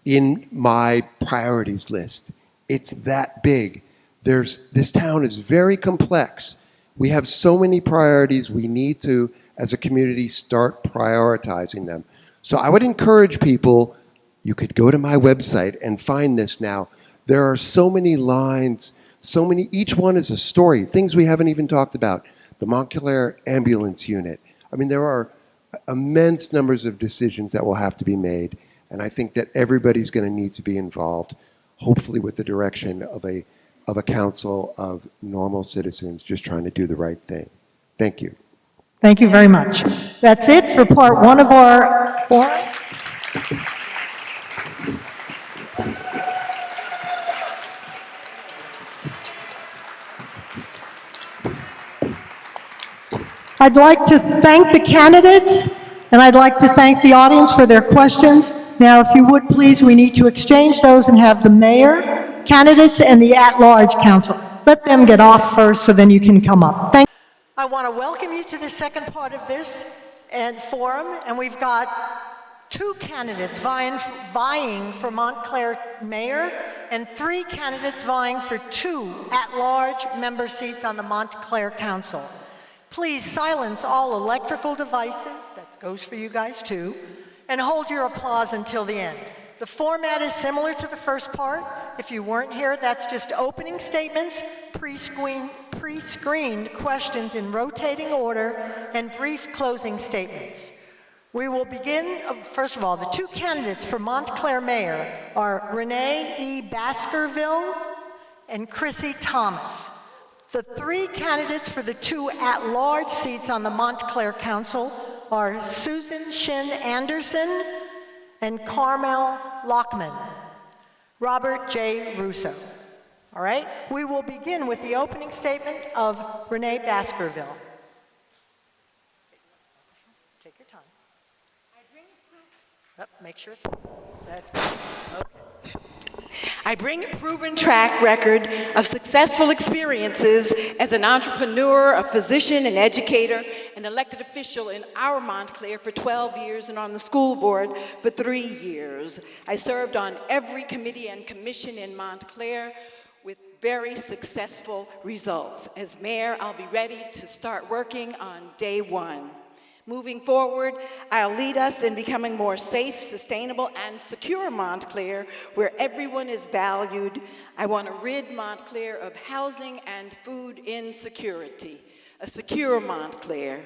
in my priorities list. It's that big. This town is very complex. We have so many priorities. We need to, as a community, start prioritizing them. So I would encourage people, you could go to my website and find this now. There are so many lines, each one is a story, things we haven't even talked about. The Montclair Ambulance Unit. I mean, there are immense numbers of decisions that will have to be made, and I think that everybody's going to need to be involved, hopefully with the direction of a council of normal citizens just trying to do the right thing. Thank you. Thank you very much. That's it for part 1 of our forum. I'd like to thank the candidates, and I'd like to thank the audience for their questions. Now, if you would please, we need to exchange those and have the mayor, candidates, and the at-large council. Let them get off first so then you can come up. Thank you. I want to welcome you to the second part of this forum, and we've got 2 candidates vying for Montclair mayor and 3 candidates vying for 2 at-large member seats on the Montclair council. Please silence all electrical devices, that goes for you guys too, and hold your applause until the end. The format is similar to the first part. If you weren't here, that's just opening statements, pre-screened questions in rotating order, and brief closing statements. We will begin, first of all, the 2 candidates for Montclair mayor are Renee E. Baskerville and Chrissy Thomas. The 3 candidates for the 2 at-large seats on the Montclair Council are Susan Shin Anderson and Carmel Lockman. Robert J. Russo. All right? We will begin with the opening statement of Renee Baskerville. Take your time. Make sure it's... That's good. Okay. I bring a proven track record of successful experiences as an entrepreneur, a physician, an educator, an elected official in our Montclair for 12 years and on the school board for 3 years. I served on every committee and commission in Montclair with very successful results. As mayor, I'll be ready to start working on day one. Moving forward, I'll lead us in becoming more safe, sustainable, and secure Montclair, where everyone is valued. I want to rid Montclair of housing and food insecurity, a secure Montclair.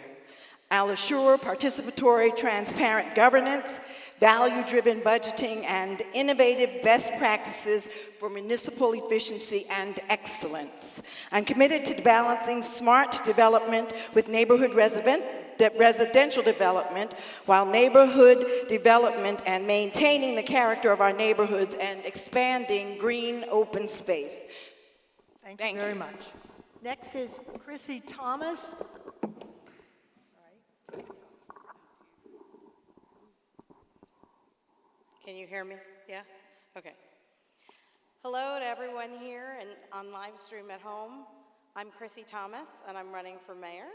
I'll assure participatory, transparent governance, value-driven budgeting, and innovative best practices for municipal efficiency and excellence. I'm committed to balancing smart development with neighborhood residential development, while neighborhood development and maintaining the character of our neighborhoods and expanding green open space. Thank you very much. Next is Chrissy Thomas. Can you hear me? Yeah? Okay. Hello to everyone here and on live stream at home. I'm Chrissy Thomas, and I'm running for mayor.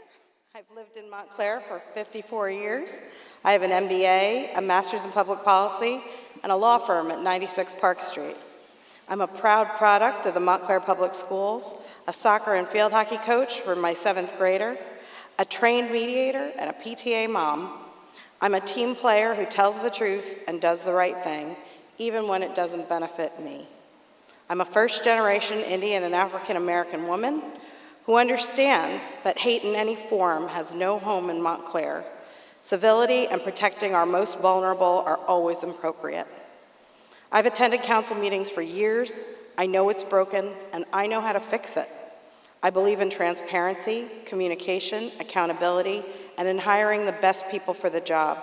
I've lived in Montclair for 54 years. I have an MBA, a master's in public policy, and a law firm at 96 Park Street. I'm a proud product of the Montclair Public Schools, a soccer and field hockey coach for my 7th grader, a trained mediator, and a PTA mom. I'm a team player who tells the truth and does the right thing, even when it doesn't benefit me. I'm a first-generation Indian and African-American woman who understands that hate in any form has no home in Montclair. Civility and protecting our most vulnerable are always appropriate. I've attended council meetings for years. I know it's broken, and I know how to fix it. I believe in transparency, communication, accountability, and in hiring the best people for the job.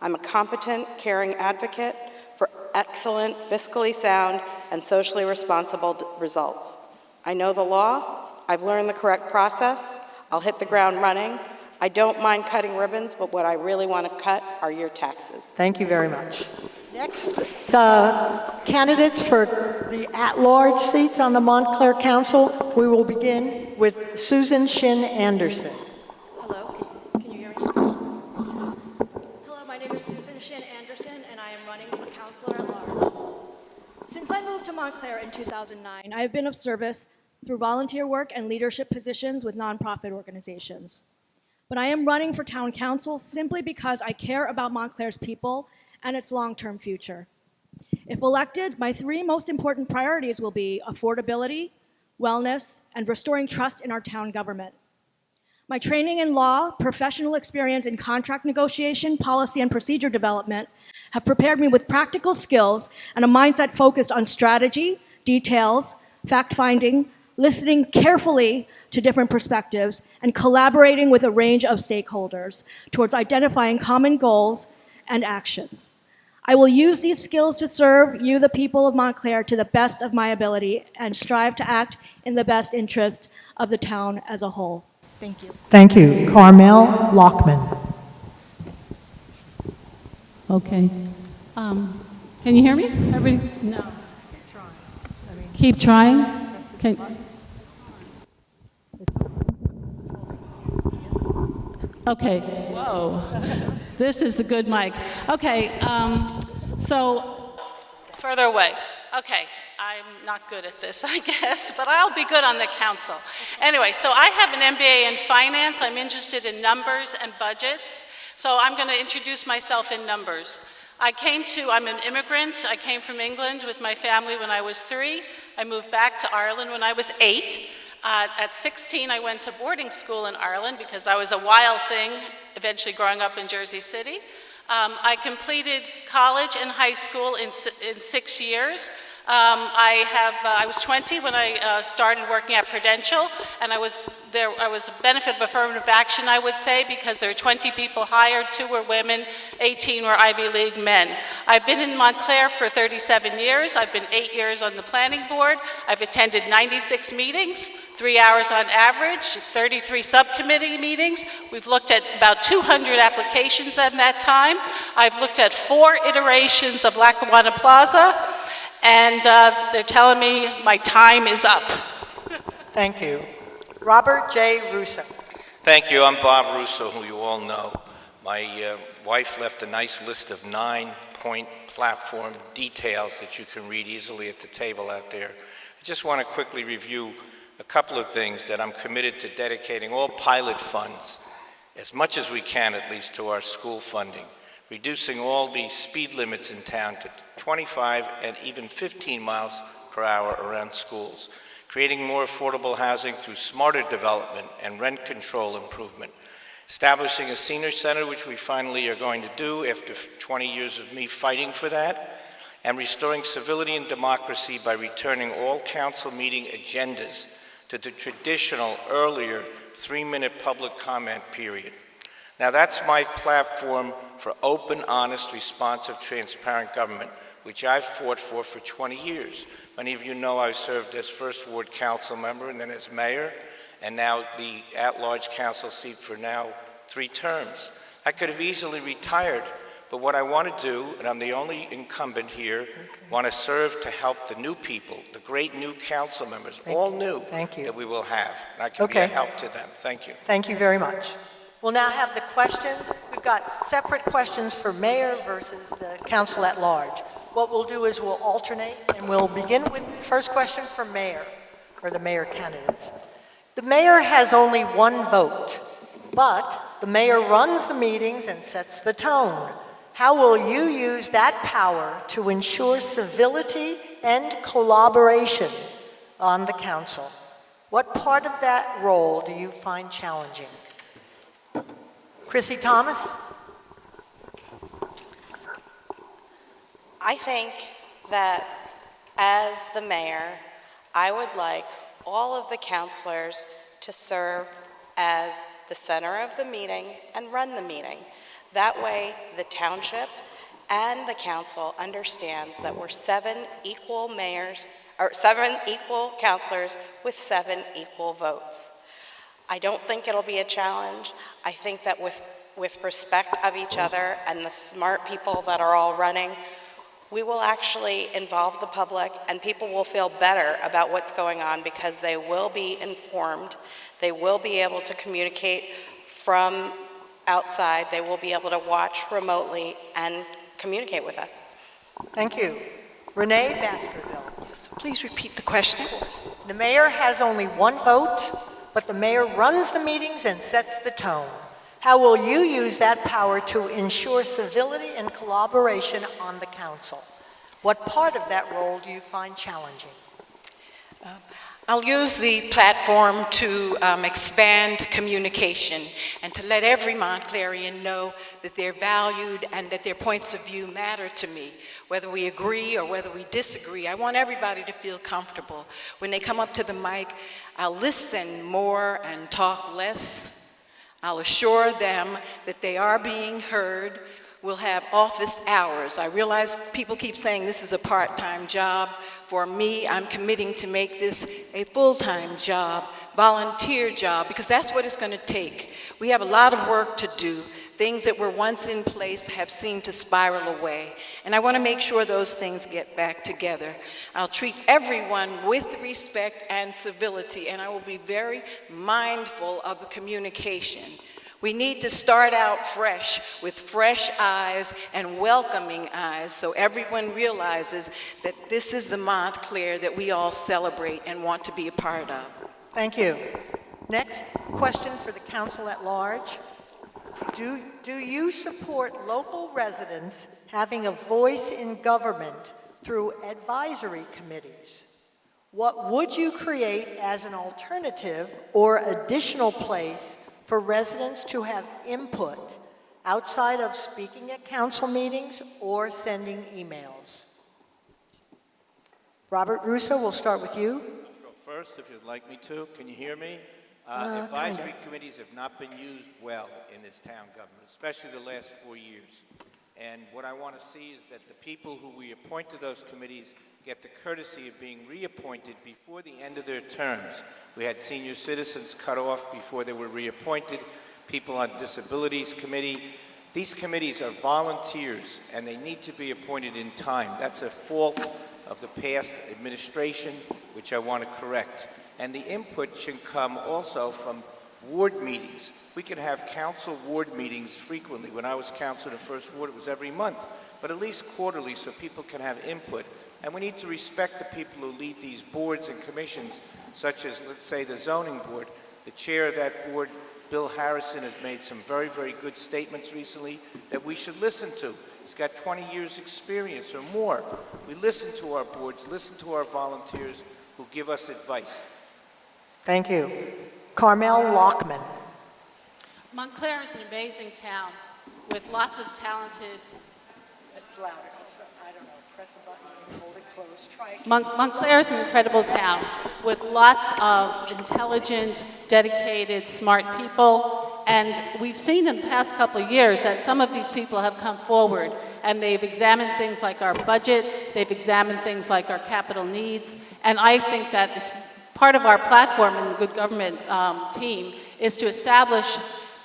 I'm a competent, caring advocate for excellent, fiscally sound, and socially responsible results. I know the law. I've learned the correct process. I'll hit the ground running. I don't mind cutting ribbons, but what I really want to cut are your taxes. Thank you very much. Next, the candidates for the at-large seats on the Montclair Council. We will begin with Susan Shin Anderson. Hello, can you hear me? Hello, my name is Susan Shin Anderson, and I am running for Councilor at Large. Since I moved to Montclair in 2009, I have been of service through volunteer work and leadership positions with nonprofit organizations. But I am running for town council simply because I care about Montclair's people and its long-term future. If elected, my 3 most important priorities will be affordability, wellness, and restoring trust in our town government. My training in law, professional experience in contract negotiation, policy and procedure development have prepared me with practical skills and a mindset focused on strategy, details, fact-finding, listening carefully to different perspectives, and collaborating with a range of stakeholders towards identifying common goals and actions. I will use these skills to serve you, the people of Montclair, to the best of my ability and strive to act in the best interest of the town as a whole. Thank you. Thank you. Carmel Lockman. Okay. Can you hear me? Everybody? No. Keep trying. Okay. Whoa. This is the good mic. Okay. So further away. Okay. I'm not good at this, I guess, but I'll be good on the council. Anyway, so I have an MBA in finance. I'm interested in numbers and budgets. So I'm going to introduce myself in numbers. I'm an immigrant. I came from England with my family when I was 3. I moved back to Ireland when I was 8. At 16, I went to boarding school in Ireland because I was a wild thing, eventually growing up in Jersey City. I completed college and high school in 6 years. I was 20 when I started working at Prudential, and I was a benefit of affirmative action, I would say, because there were 20 people hired, 2 were women, 18 were Ivy League men. I've been in Montclair for 37 years. I've been 8 years on the planning board. I've attended 96 meetings, 3 hours on average, 33 subcommittee meetings. We've looked at about 200 applications in that time. I've looked at 4 iterations of Lackawanna Plaza. and they're telling me my time is up. Thank you. Robert J. Russo. Thank you. I'm Bob Russo, who you all know. My wife left a nice list of 9-point platform details that you can read easily at the table out there. I just want to quickly review a couple of things that I'm committed to dedicating all pilot funds, as much as we can at least, to our school funding, reducing all the speed limits in town to 25 and even 15 miles per hour around schools, creating more affordable housing through smarter development and rent control improvement, establishing a senior center, which we finally are going to do after 20 years of me fighting for that, and restoring civility and democracy by returning all council meeting agendas to the traditional earlier 3-minute public comment period. Now that's my platform for open, honest, responsive, transparent government, which I've fought for 20 years. Many of you know I served as First Ward Council member and then as mayor, and now the at-large council seat for now 3 terms. I could have easily retired, but what I want to do, and I'm the only incumbent here, want to serve to help the new people, the great new council members, all new, that we will have. And I can be a help to them. Thank you. Thank you very much. We'll now have the questions. We've got separate questions for mayor versus the council at large. What we'll do is we'll alternate, and we'll begin with the first question for mayor, or the mayor candidates. The mayor has only 1 vote, but the mayor runs the meetings and sets the tone. How will you use that power to ensure civility and collaboration on the council? What part of that role do you find challenging? Chrissy Thomas? I think that as the mayor, I would like all of the councilors to serve as the center of the meeting and run the meeting. That way, the township and the council understands that we're 7 equal mayors, or 7 equal councilors with 7 equal votes. I don't think it'll be a challenge. I think that with respect of each other and the smart people that are all running, we will actually involve the public, and people will feel better about what's going on because they will be informed. They will be able to communicate from outside. They will be able to watch remotely and communicate with us. Thank you. Renee Baskerville. Yes, please repeat the question. The mayor has only 1 vote, but the mayor runs the meetings and sets the tone. How will you use that power to ensure civility and collaboration on the council? What part of that role do you find challenging? I'll use the platform to expand communication and to let every Montclairian know that they're valued and that their points of view matter to me. Whether we agree or whether we disagree, I want everybody to feel comfortable. When they come up to the mic, I'll listen more and talk less. I'll assure them that they are being heard. We'll have office hours. I realize people keep saying this is a part-time job. For me, I'm committing to make this a full-time job, volunteer job, because that's what it's going to take. We have a lot of work to do. Things that were once in place have seemed to spiral away, and I want to make sure those things get back together. I'll treat everyone with respect and civility, and I will be very mindful of the communication. We need to start out fresh with fresh eyes and welcoming eyes so everyone realizes that this is the Montclair that we all celebrate and want to be a part of. Thank you. Next question for the council at large. Do you support local residents having a voice in government through advisory committees? What would you create as an alternative or additional place for residents to have input outside of speaking at council meetings or sending emails? Robert Russo, we'll start with you. I'll go first if you'd like me to. Can you hear me? Advisory committees have not been used well in this town government, especially the last 4 years. And what I want to see is that the people who we appoint to those committees get the courtesy of being reappointed before the end of their terms. We had senior citizens cut off before they were reappointed, people on disabilities committee. These committees are volunteers, and they need to be appointed in time. That's a fault of the past administration, which I want to correct. And the input should come also from ward meetings. We could have council ward meetings frequently. When I was councilor in the first ward, it was every month, but at least quarterly so people can have input. And we need to respect the people who lead these boards and commissions, such as, let's say, the zoning board. The chair of that board, Bill Harrison, has made some very, very good statements recently that we should listen to. He's got 20 years experience or more. We listen to our boards, listen to our volunteers who give us advice. Thank you. Carmel Lockman. Montclair is an amazing town with lots of talented. Montclair is an incredible town with lots of intelligent, dedicated, smart people. And we've seen in the past couple of years that some of these people have come forward and they've examined things like our budget, they've examined things like our capital needs. And I think that it's part of our platform in the Good Government team is to establish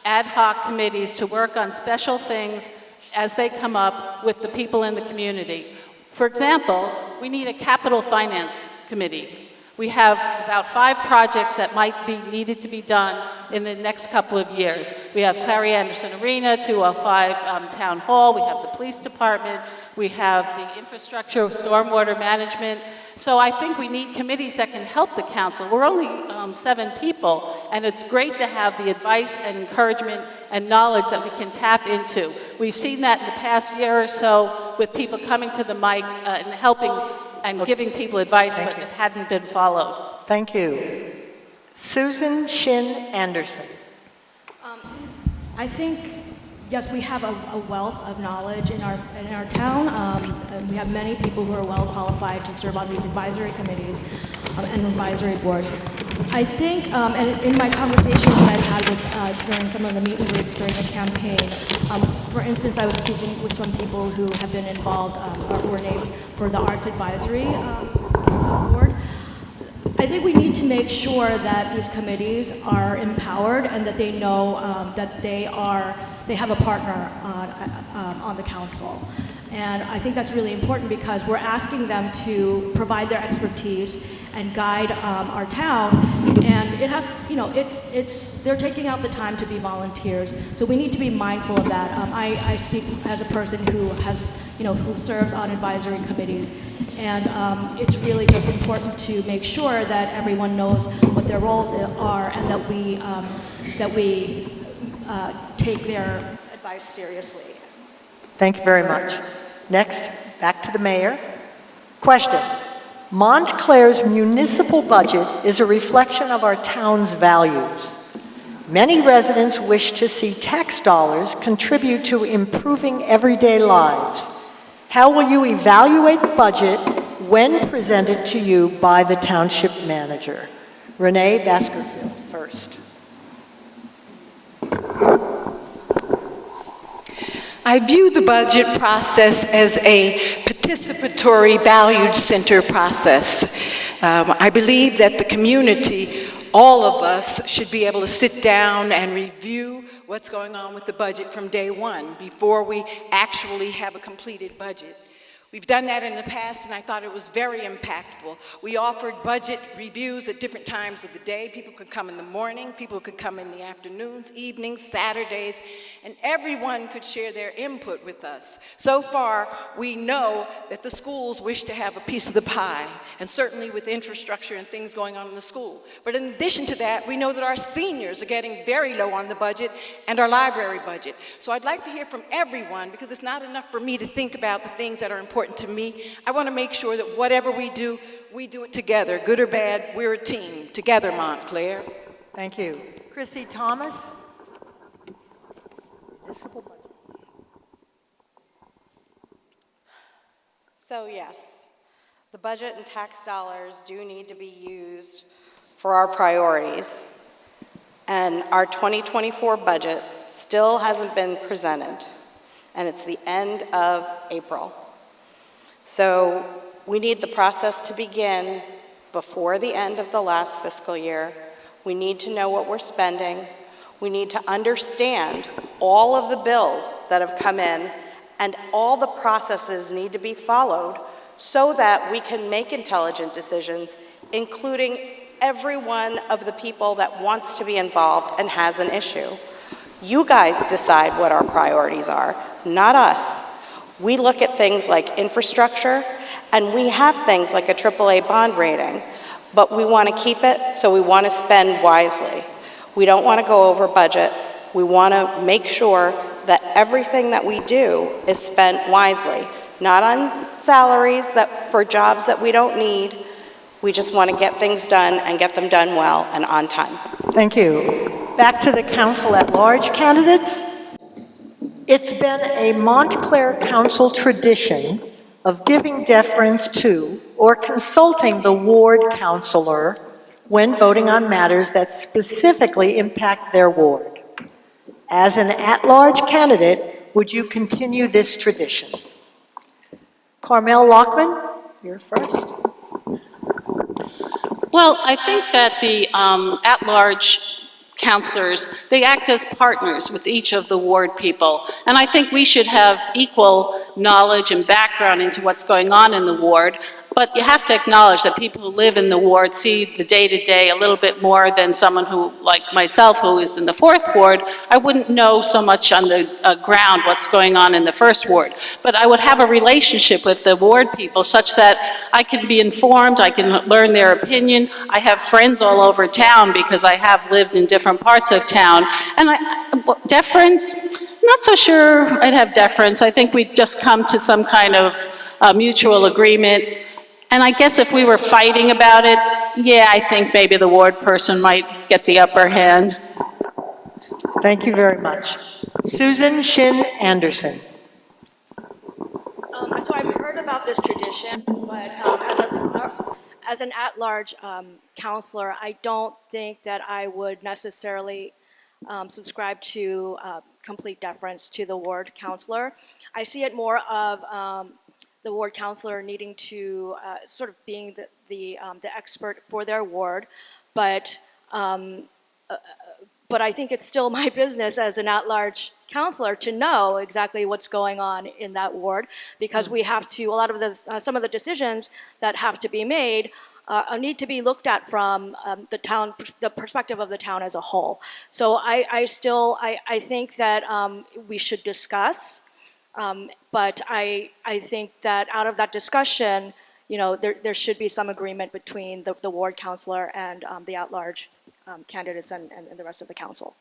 ad hoc committees to work on special things as they come up with the people in the community. For example, we need a capital finance committee. We have about 5 projects that might be needed to be done in the next couple of years. We have Clary Anderson Arena, 205 Town Hall, we have the police department, we have the infrastructure, stormwater management. So I think we need committees that can help the council. We're only 7 people, and it's great to have the advice and encouragement and knowledge that we can tap into. We've seen that in the past year or so with people coming to the mic and helping and giving people advice, but it hadn't been followed. Thank you. Susan Shin Anderson. I think, yes, we have a wealth of knowledge in our town, and we have many people who are well qualified to serve on these advisory committees and advisory boards. I think, and in my conversations that I've had with during some of the meet and greets during the campaign, for instance, I was speaking with some people who have been involved or were named for the Arts Advisory Board. I think we need to make sure that these committees are empowered and that they know that they have a partner on the council. And I think that's really important because we're asking them to provide their expertise and guide our town. And it has, they're taking out the time to be volunteers. So we need to be mindful of that. I speak as a person who has, who serves on advisory committees. And it's really just important to make sure that everyone knows what their roles are and that we take their advice seriously. Thank you very much. Next, back to the mayor. Question. Montclair's municipal budget is a reflection of our town's values. Many residents wish to see tax dollars contribute to improving everyday lives. How will you evaluate the budget when presented to you by the township manager? Renee Baskerville first. I view the budget process as a participatory, valued center process. I believe that the community, all of us, should be able to sit down and review what's going on with the budget from day one before we actually have a completed budget. We've done that in the past, and I thought it was very impactful. We offered budget reviews at different times of the day. People could come in the morning, people could come in the afternoons, evenings, Saturdays, and everyone could share their input with us. So far, we know that the schools wish to have a piece of the pie, and certainly with infrastructure and things going on in the school. But in addition to that, we know that our seniors are getting very low on the budget and our library budget. So I'd like to hear from everyone, because it's not enough for me to think about the things that are important to me. I want to make sure that whatever we do it together. Good or bad, we're a team. Together, Montclair. Thank you. Chrissy Thomas. So yes, the budget and tax dollars do need to be used for our priorities. And our 2024 budget still hasn't been presented, and it's the end of April. So we need the process to begin before the end of the last fiscal year. We need to know what we're spending. We need to understand all of the bills that have come in, and all the processes need to be followed so that we can make intelligent decisions, including every one of the people that wants to be involved and has an issue. You guys decide what our priorities are, not us. We look at things like infrastructure, and we have things like a AAA bond rating, but we want to keep it, so we want to spend wisely. We don't want to go over budget. We want to make sure that everything that we do is spent wisely, not on salaries for jobs that we don't need. We just want to get things done and get them done well and on time. Thank you. Back to the council at large candidates. It's been a Montclair council tradition of giving deference to or consulting the ward councilor when voting on matters that specifically impact their ward. As an at-large candidate, would you continue this tradition? Carmel Lockman, you're first. Well, I think that the at-large counselors, they act as partners with each of the ward people. And I think we should have equal knowledge and background into what's going on in the ward. But you have to acknowledge that people who live in the ward see the day-to-day a little bit more than someone who, like myself, who is in the 4th ward. I wouldn't know so much on the ground what's going on in the 1st ward. But I would have a relationship with the ward people such that I can be informed, I can learn their opinion. I have friends all over town because I have lived in different parts of town. And deference, not so sure I'd have deference. I think we'd just come to some kind of mutual agreement. And I guess if we were fighting about it, yeah, I think maybe the ward person might get the upper hand. Thank you very much. Susan Shin Anderson. So I've heard about this tradition, but as an at-large counselor, I don't think that I would necessarily subscribe to complete deference to the ward counselor. I see it more of the ward counselor needing to sort of being the expert for their ward, but I think it's still my business as an at-large counselor to know exactly what's going on in that ward, because we have to, a lot of the some of the decisions that have to be made need to be looked at from the perspective of the town as a whole. So I think that we should discuss. But I think that out of that discussion, there should be some agreement between the ward councilor and the at-large candidates and the rest of the council.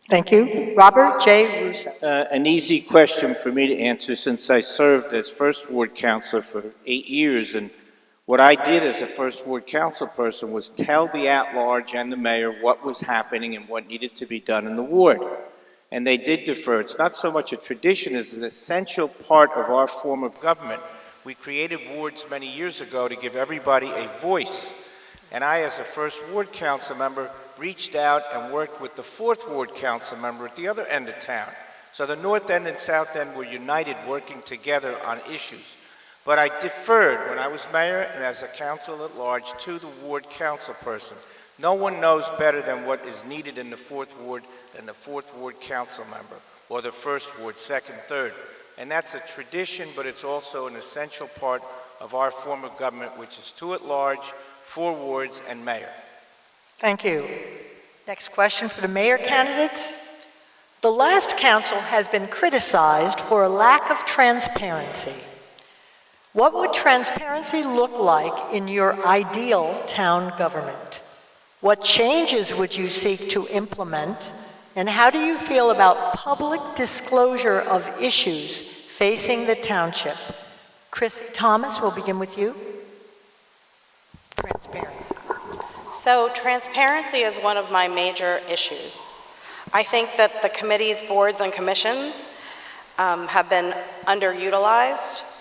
Thank you. Robert J. Russo. An easy question for me to answer, since I served as first ward councilor for 8 years, and what I did as a first ward council person was tell the at-large and the mayor what was happening and what needed to be done in the ward. And they did defer. It's not so much a tradition as an essential part of our form of government. We created wards many years ago to give everybody a voice. And I, as a first ward council member, reached out and worked with the 4th ward council member at the other end of town. So the north end and south end were united, working together on issues. But I deferred when I was mayor and as a council at large to the ward council person. No one knows better than what is needed in the 4th ward than the 4th ward council member, or the 1st ward, 2nd, 3rd. And that's a tradition, but it's also an essential part of our form of government, which is 2 at large, 4 wards, and mayor. Thank you. Next question for the mayor candidates. The last council has been criticized for a lack of transparency. What would transparency look like in your ideal town government? What changes would you seek to implement? And how do you feel about public disclosure of issues facing the township? Chrissy Thomas, we'll begin with you. Transparency. So transparency is one of my major issues. I think that the committees, boards, and commissions have been underutilized.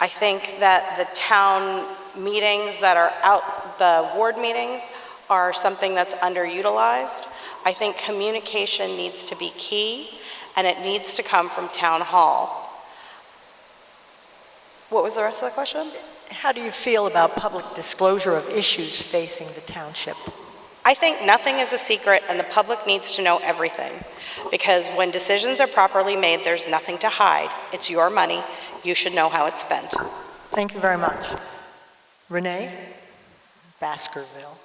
I think that the town meetings that are out, the ward meetings, are something that's underutilized. I think communication needs to be key, and it needs to come from town hall. What was the rest of the question? How do you feel about public disclosure of issues facing the township? I think nothing is a secret and the public needs to know everything, because when decisions are properly made, there's nothing to hide. It's your money. You should know how it's spent. Thank you very much. Renee? Baskerville.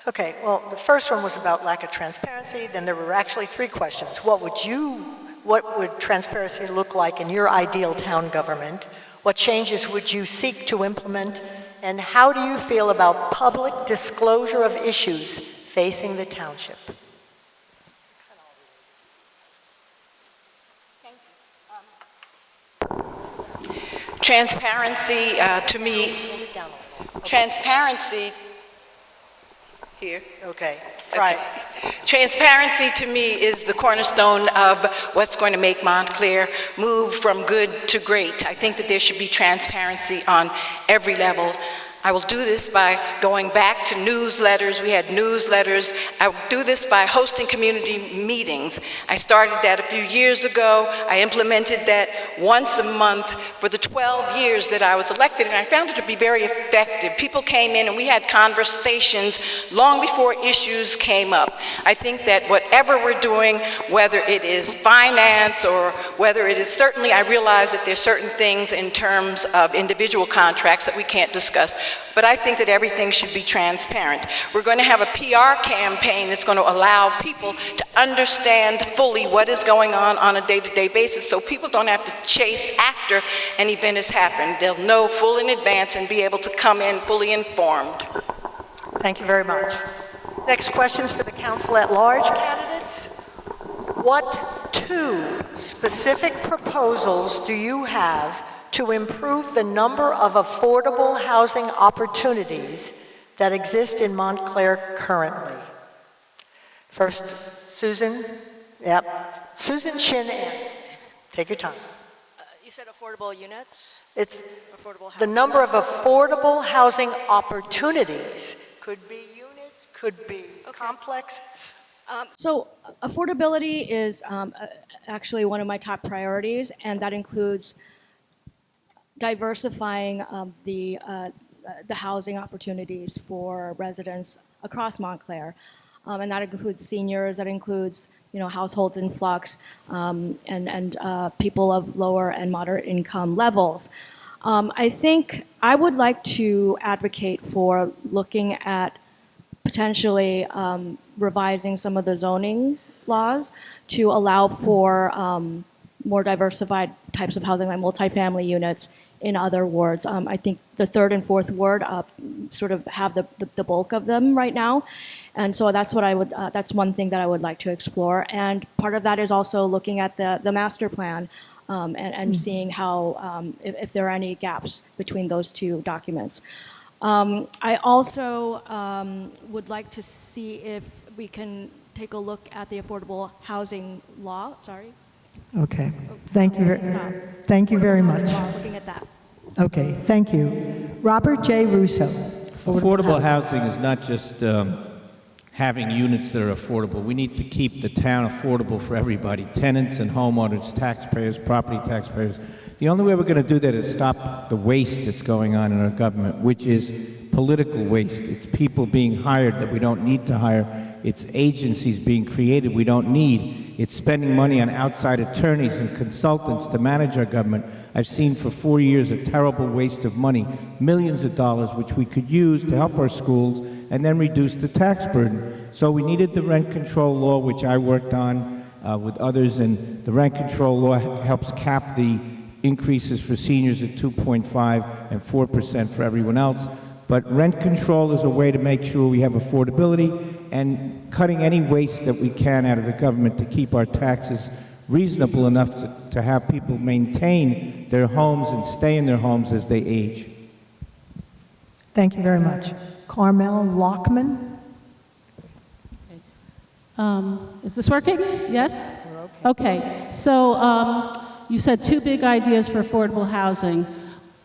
Okay, well, the first one was about lack of transparency. Then there were actually 3 questions. What would transparency look like in your ideal town government? What changes would you seek to implement? And how do you feel about public disclosure of issues facing the township? Transparency to me, transparency here. Okay, try it. Transparency to me is the cornerstone of what's going to make Montclair move from good to great. I think that there should be transparency on every level. I will do this by going back to newsletters. We had newsletters. I will do this by hosting community meetings. I started that a few years ago. I implemented that once a month for the 12 years that I was elected, and I found it to be very effective. People came in and we had conversations long before issues came up. I think that whatever we're doing, whether it is finance or whether it is, certainly I realize that there's certain things in terms of individual contracts that we can't discuss. But I think that everything should be transparent. We're going to have a PR campaign that's going to allow people to understand fully what is going on a day-to-day basis, so people don't have to chase after an event has happened. They'll know full in advance and be able to come in fully informed. Thank you very much. Next questions for the council at large candidates. What 2 specific proposals do you have to improve the number of affordable housing opportunities that exist in Montclair currently? First, Susan. Yep. Susan Shin. Take your time. You said affordable units? It's affordable housing. the number of affordable housing opportunities. Could be units, could be complexes. So affordability is actually one of my top priorities, and that includes diversifying the housing opportunities for residents across Montclair, and that includes seniors, that includes households in flux, and people of lower and moderate income levels. I think I would like to advocate for looking at potentially revising some of the zoning laws to allow for more diversified types of housing, like multifamily units in other wards. I think the 3rd and 4th ward sort of have the bulk of them right now. And so that's what I would, that's one thing that I would like to explore. And part of that is also looking at the master plan and seeing how, if there are any gaps between those 2 documents. I also would like to see if we can take a look at the affordable housing law. Sorry. Okay. Thank you very much. Looking at that. Okay, thank you. Robert J. Russo. Affordable housing is not just having units that are affordable. We need to keep the town affordable for everybody, tenants and homeowners, taxpayers, property taxpayers. The only way we're going to do that is stop the waste that's going on in our government, which is political waste. It's people being hired that we don't need to hire. It's agencies being created we don't need. It's spending money on outside attorneys and consultants to manage our government. I've seen for 4 years a terrible waste of money, millions of dollars, which we could use to help our schools and then reduce the tax burden. So we needed the rent control law, which I worked on with others, and the rent control law helps cap the increases for seniors at 2.5 and 4% for everyone else. But rent control is a way to make sure we have affordability and cutting any waste that we can out of the government to keep our taxes reasonable enough to have people maintain their homes and stay in their homes as they age. Thank you very much. Carmel Lockman. Is this working? Yes? Okay. So you said 2 big ideas for affordable housing.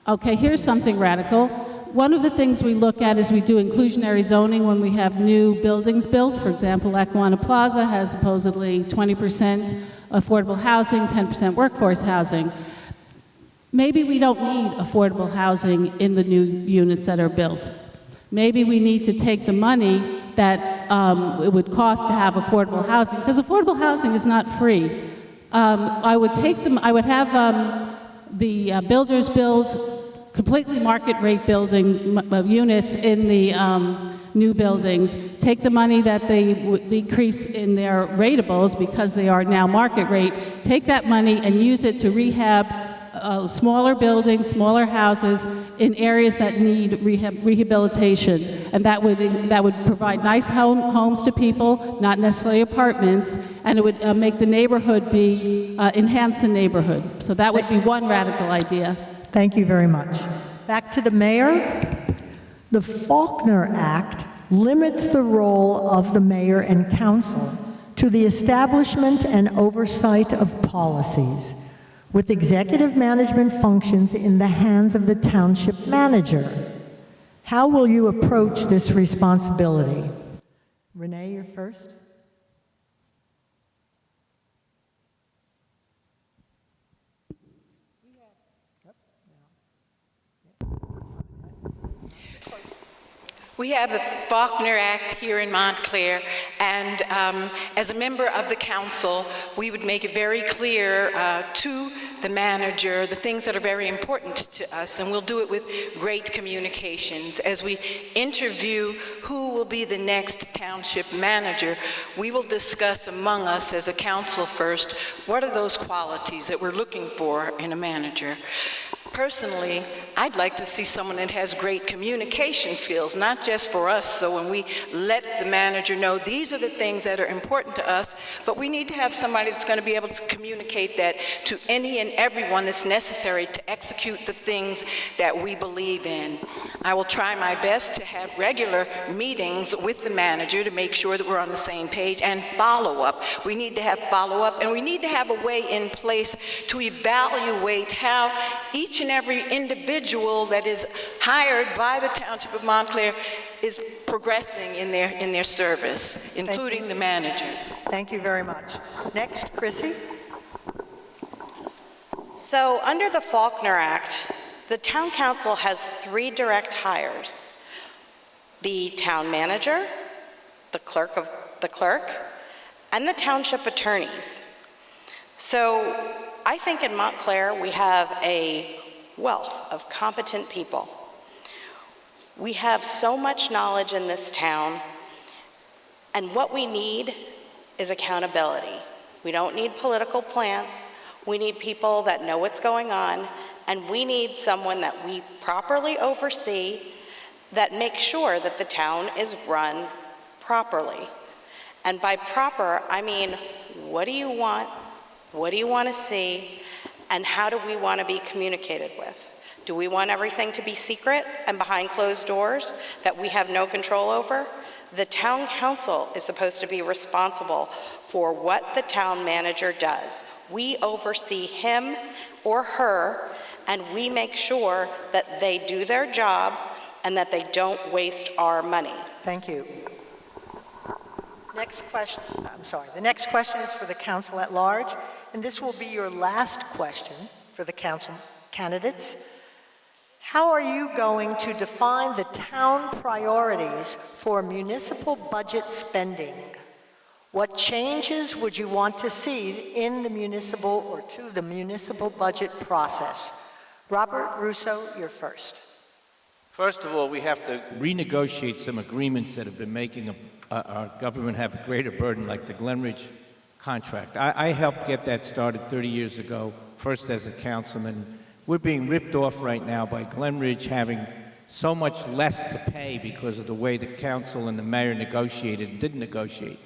Okay, here's something radical. One of the things we look at is we do inclusionary zoning when we have new buildings built. For example, Lackawanna Plaza has supposedly 20% affordable housing, 10% workforce housing. Maybe we don't need affordable housing in the new units that are built. Maybe we need to take the money that it would cost to have affordable housing, because affordable housing is not free. I would have the builders build completely market rate building units in the new buildings, take the money that they would decrease in their rateables because they are now market rate, take that money and use it to rehab smaller buildings, smaller houses in areas that need rehabilitation, and that would provide nice homes to people, not necessarily apartments, and it would make the neighborhood enhance the neighborhood. So that would be one radical idea. Thank you very much. Back to the mayor. The Faulkner Act limits the role of the mayor and council to the establishment and oversight of policies, with executive management functions in the hands of the township manager. How will you approach this responsibility? Renee, you're first. We have the Faulkner Act here in Montclair, and as a member of the council, we would make it very clear to the manager the things that are very important to us, and we'll do it with great communications. As we interview who will be the next township manager, we will discuss among us as a council first, what are those qualities that we're looking for in a manager? Personally, I'd like to see someone that has great communication skills, not just for us, so when we let the manager know these are the things that are important to us, but we need to have somebody that's going to be able to communicate that to any and everyone that's necessary to execute the things that we believe in. I will try my best to have regular meetings with the manager to make sure that we're on the same page, and follow-up. We need to have follow-up, and we need to have a way in place to evaluate how each and every individual that is hired by the Township of Montclair is progressing in their service, including the manager. Thank you very much. Next, Chrissy. So under the Faulkner Act, the town council has 3 direct hires: the town manager, the clerk, and the township attorneys. So I think in Montclair we have a wealth of competent people. We have so much knowledge in this town, and what we need is accountability. We don't need political plants. We need people that know what's going on, and we need someone that we properly oversee that makes sure that the town is run properly. And by proper, I mean, what do you want? What do you want to see? And how do we want to be communicated with? Do we want everything to be secret and behind closed doors that we have no control over? The town council is supposed to be responsible for what the town manager does. We oversee him or her, and we make sure that they do their job and that they don't waste our money. Thank you. Next question, the next question is for the council at large, and this will be your last question for the council candidates. How are you going to define the town priorities for municipal budget spending? What changes would you want to see in the municipal or to the municipal budget process? Robert Russo, you're first. First of all, we have to renegotiate some agreements that have been making our government have a greater burden, like the Glenridge contract. I helped get that started 30 years ago, first as a councilman. We're being ripped off right now by Glenridge having so much less to pay because of the way the council and the mayor negotiated and didn't negotiate.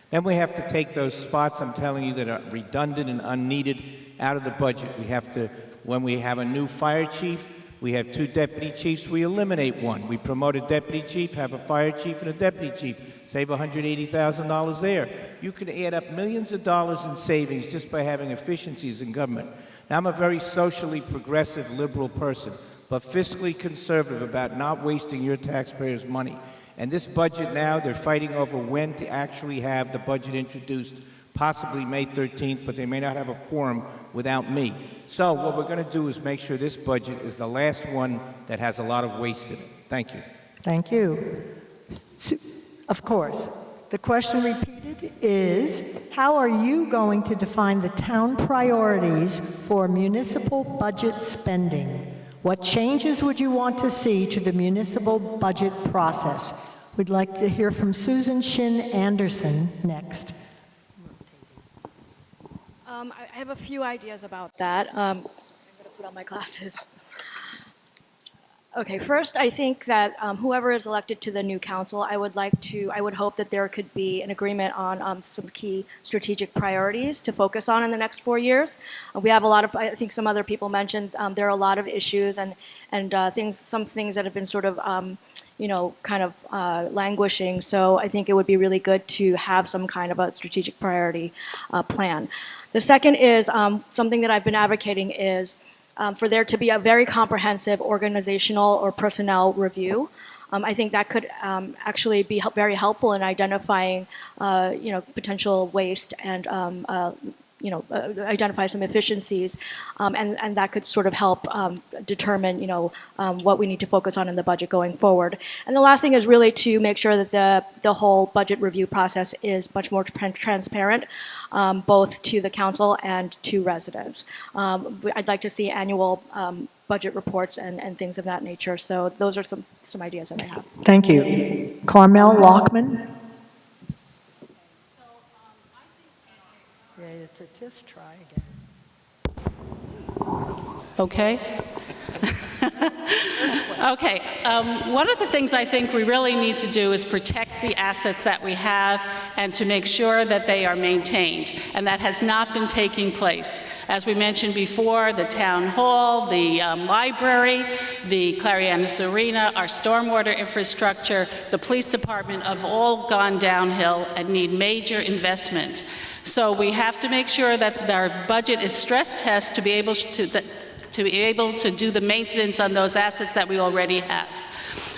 Then we have to take those spots, I'm telling you, that are redundant and unneeded out of the budget. We have to, when we have a new fire chief, we have 2 deputy chiefs, we eliminate one. We promote a deputy chief, have a fire chief and a deputy chief, save $180,000 there. You can add up millions of dollars in savings just by having efficiencies in government. Now, I'm a very socially progressive, liberal person, but fiscally conservative about not wasting your taxpayers' money. And this budget now, they're fighting over when to actually have the budget introduced, possibly May 13th, but they may not have a quorum without me. So what we're going to do is make sure this budget is the last one that has a lot of waste in it. Thank you. Thank you. Of course. The question repeated is, how are you going to define the town priorities for municipal budget spending? What changes would you want to see to the municipal budget process? We'd like to hear from Susan Shin Anderson next. I have a few ideas about that. I'm going to put on my glasses. Okay, first, I think that whoever is elected to the new council, I would hope that there could be an agreement on some key strategic priorities to focus on in the next 4 years. We have a lot of, I think some other people mentioned, there are a lot of issues and some things that have been sort of, languishing. So I think it would be really good to have some kind of a strategic priority plan. The second is something that I've been advocating is for there to be a very comprehensive organizational or personnel review. I think that could actually be very helpful in identifying, potential waste and, identify some efficiencies, and that could sort of help determine, what we need to focus on in the budget going forward. And the last thing is really to make sure that the whole budget review process is much more transparent, both to the council and to residents. I'd like to see annual budget reports and things of that nature. So those are some ideas that I have. Thank you. Carmel Lockman. Yeah, it's a just try again. Okay. Okay. One of the things I think we really need to do is protect the assets that we have and to make sure that they are maintained. And that has not been taking place. As we mentioned before, the town hall, the library, the Clary Arena, our stormwater infrastructure, the police department have all gone downhill and need major investment. So we have to make sure that our budget is stress tested to be able to do the maintenance on those assets that we already have.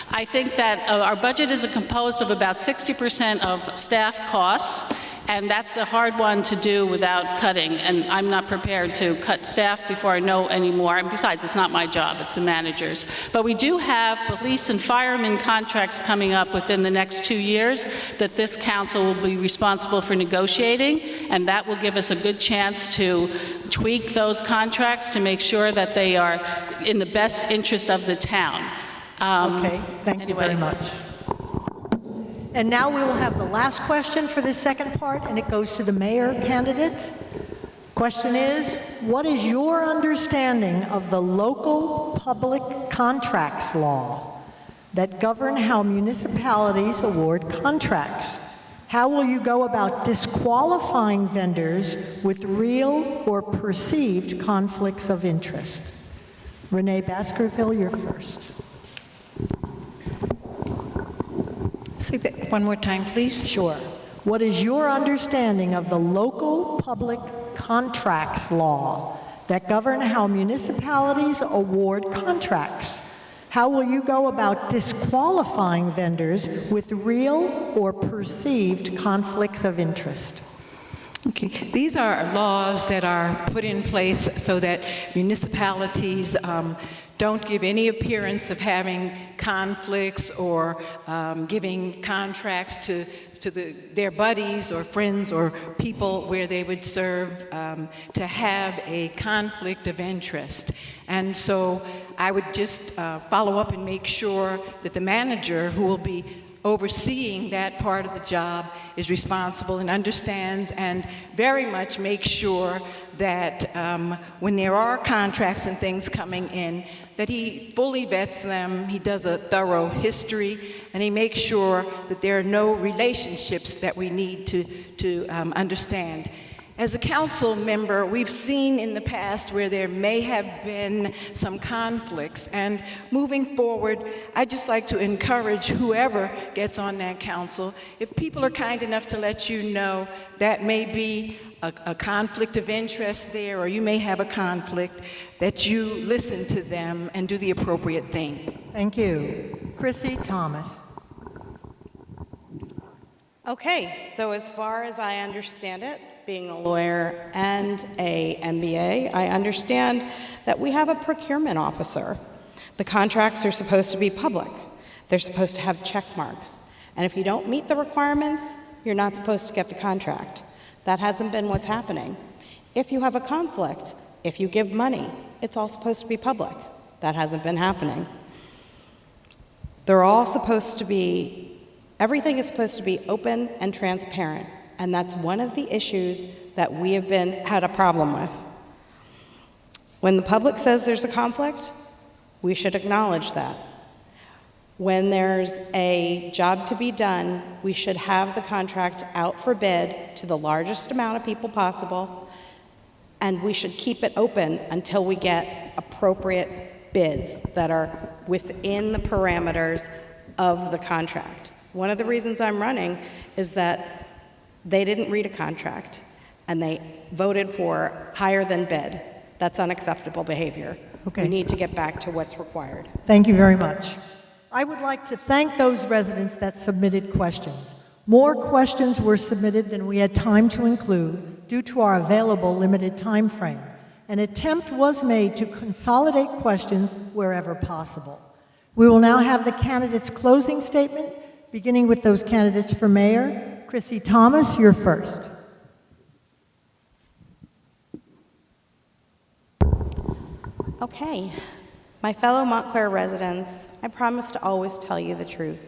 I think that our budget is composed of about 60% of staff costs, and that's a hard one to do without cutting, and I'm not prepared to cut staff before I know any more. And besides, it's not my job, it's the manager's. But we do have police and firemen contracts coming up within the next 2 years that this council will be responsible for negotiating, and that will give us a good chance to tweak those contracts to make sure that they are in the best interest of the town. Okay, thank you very much. And now we will have the last question for this second part, and it goes to the mayor candidates. Question is, what is your understanding of the local public contracts law that govern how municipalities award contracts? How will you go about disqualifying vendors with real or perceived conflicts of interest? Renee Baskerville, you're first. Say that one more time, please. Sure. What is your understanding of the local public contracts law that govern how municipalities award contracts? How will you go about disqualifying vendors with real or perceived conflicts of interest? Okay, these are laws that are put in place so that municipalities don't give any appearance of having conflicts or giving contracts to their buddies or friends or people where they would serve to have a conflict of interest. And so I would just follow up and make sure that the manager who will be overseeing that part of the job is responsible and understands and very much make sure that when there are contracts and things coming in, that he fully vets them, he does a thorough history, and he makes sure that there are no relationships that we need to understand. As a council member, we've seen in the past where there may have been some conflicts, and moving forward, I'd just like to encourage whoever gets on that council, if people are kind enough to let you know that may be a conflict of interest there, or you may have a conflict, that you listen to them and do the appropriate thing. Thank you. Chrissy Thomas. Okay, so as far as I understand it, being a lawyer and a MBA, I understand that we have a procurement officer. The contracts are supposed to be public. They're supposed to have check marks. And if you don't meet the requirements, you're not supposed to get the contract. That hasn't been what's happening. If you have a conflict, if you give money, it's all supposed to be public. That hasn't been happening. They're all supposed to be, everything is supposed to be open and transparent. And that's one of the issues that we have had a problem with. When the public says there's a conflict, we should acknowledge that. When there's a job to be done, we should have the contract out for bid to the largest amount of people possible, and we should keep it open until we get appropriate bids that are within the parameters of the contract. One of the reasons I'm running is that they didn't read a contract, and they voted for higher than bid. That's unacceptable behavior. Okay. We need to get back to what's required. Thank you very much. I would like to thank those residents that submitted questions. More questions were submitted than we had time to include due to our available limited time frame. An attempt was made to consolidate questions wherever possible. We will now have the candidates' closing statement, beginning with those candidates for mayor. Chrissy Thomas, you're first. Okay. My fellow Montclair residents, I promise to always tell you the truth,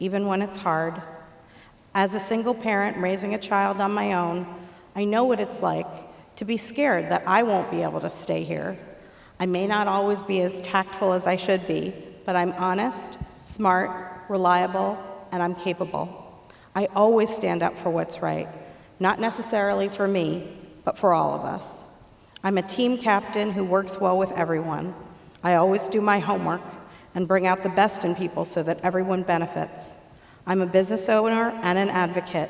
even when it's hard. As a single parent raising a child on my own, I know what it's like to be scared that I won't be able to stay here. I may not always be as tactful as I should be, but I'm honest, smart, reliable, and I'm capable. I always stand up for what's right, not necessarily for me, but for all of us. I'm a team captain who works well with everyone. I always do my homework and bring out the best in people so that everyone benefits. I'm a business owner and an advocate.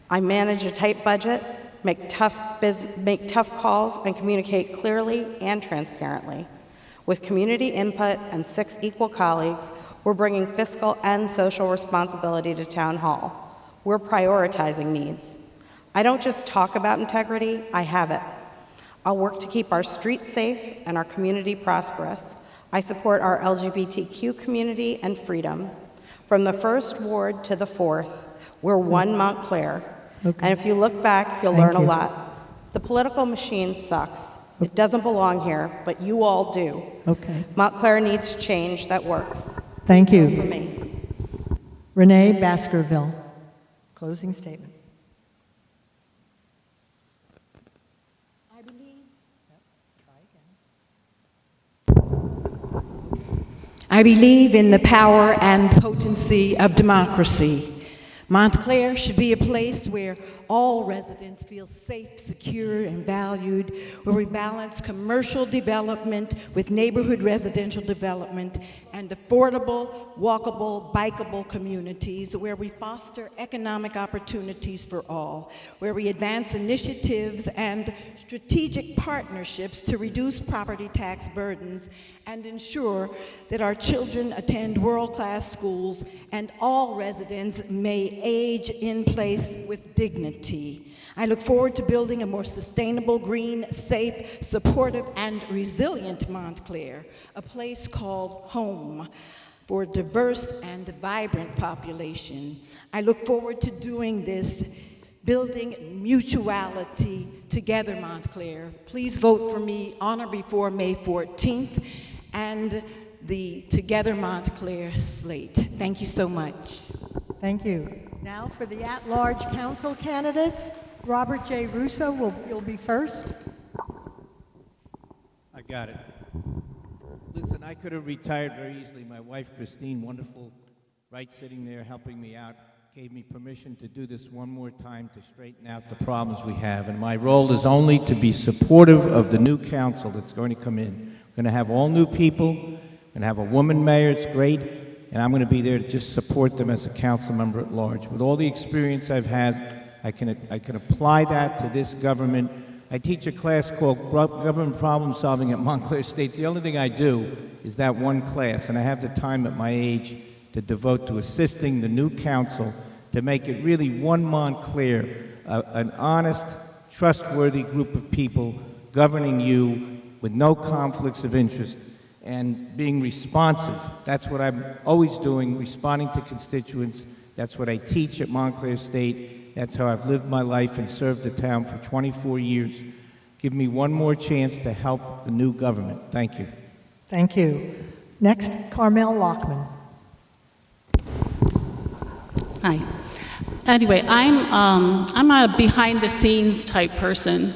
I manage a tight budget, make tough calls, and communicate clearly and transparently. With community input and 6 equal colleagues, we're bringing fiscal and social responsibility to Town Hall. We're prioritizing needs. I don't just talk about integrity, I have it. I'll work to keep our streets safe and our community prosperous. I support our LGBTQ community and freedom. From the 1st Ward to the 4th, we're one Montclair. Okay. And if you look back, you'll learn a lot. The political machine sucks. It doesn't belong here, but you all do. Okay. Montclair needs change that works. Thank you. For me. Renee Baskerville, closing statement. I believe in the power and potency of democracy. Montclair should be a place where all residents feel safe, secure, and valued, where we balance commercial development with neighborhood residential development and affordable, walkable, bikeable communities, where we foster economic opportunities for all, where we advance initiatives and strategic partnerships to reduce property tax burdens and ensure that our children attend world-class schools and all residents may age in place with dignity. I look forward to building a more sustainable, green, safe, supportive, and resilient Montclair, a place called home for a diverse and vibrant population. I look forward to doing this, building mutuality together, Montclair. Please vote for me on or before May 14th and the Together Montclair slate. Thank you so much. Thank you. Now for the at-large council candidates, Robert J. Russo, you'll be first. I got it. Listen, I could have retired very easily. My wife, Christine, wonderful, right sitting there helping me out, gave me permission to do this one more time to straighten out the problems we have. And my role is only to be supportive of the new council that's going to come in. We're going to have all new people. We're going to have a woman mayor. It's great. And I'm going to be there to just support them as a council member at large. With all the experience I've had, I can apply that to this government. I teach a class called Government Problem Solving at Montclair State. The only thing I do is that one class, and I have the time at my age to devote to assisting the new council to make it really one Montclair, an honest, trustworthy group of people governing you with no conflicts of interest and being responsive. That's what I'm always doing, responding to constituents, That's what I teach at Montclair State. That's how I've lived my life and served the town for 24 years. Give me one more chance to help the new government. Thank you. Thank you. Next, Carmel Lockman. Hi. Anyway, I'm a behind-the-scenes type person.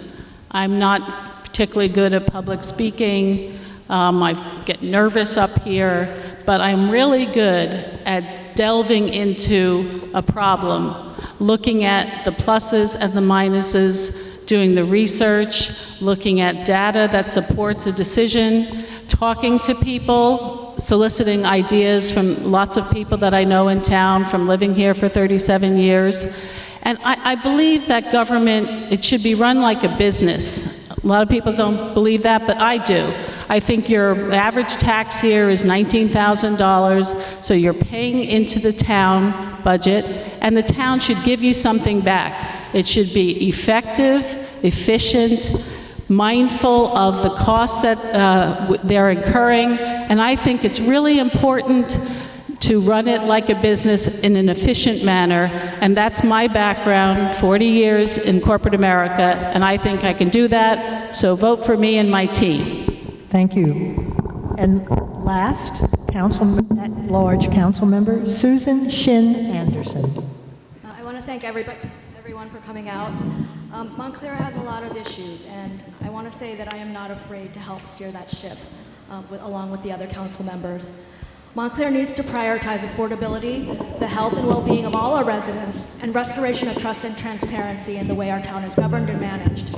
I'm not particularly good at public speaking. I get nervous up here, but I'm really good at delving into a problem, looking at the pluses and the minuses, doing the research, looking at data that supports a decision, talking to people, soliciting ideas from lots of people that I know in town from living here for 37 years. And I believe that government, it should be run like a business. A lot of people don't believe that, but I do. I think your average tax here is $19,000, so you're paying into the town budget, and the town should give you something back. It should be effective, efficient, mindful of the costs that they're incurring, and I think it's really important to run it like a business in an efficient manner, and that's my background, 40 years in corporate America, and I think I can do that, so vote for me and my team. Thank you. And last, at-large council member Susan Shin Anderson. I want to thank everyone for coming out. Montclair has a lot of issues, and I want to say that I am not afraid to help steer that ship along with the other council members. Montclair needs to prioritize affordability, the health and well-being of all our residents, and restoration of trust and transparency in the way our town is governed and managed.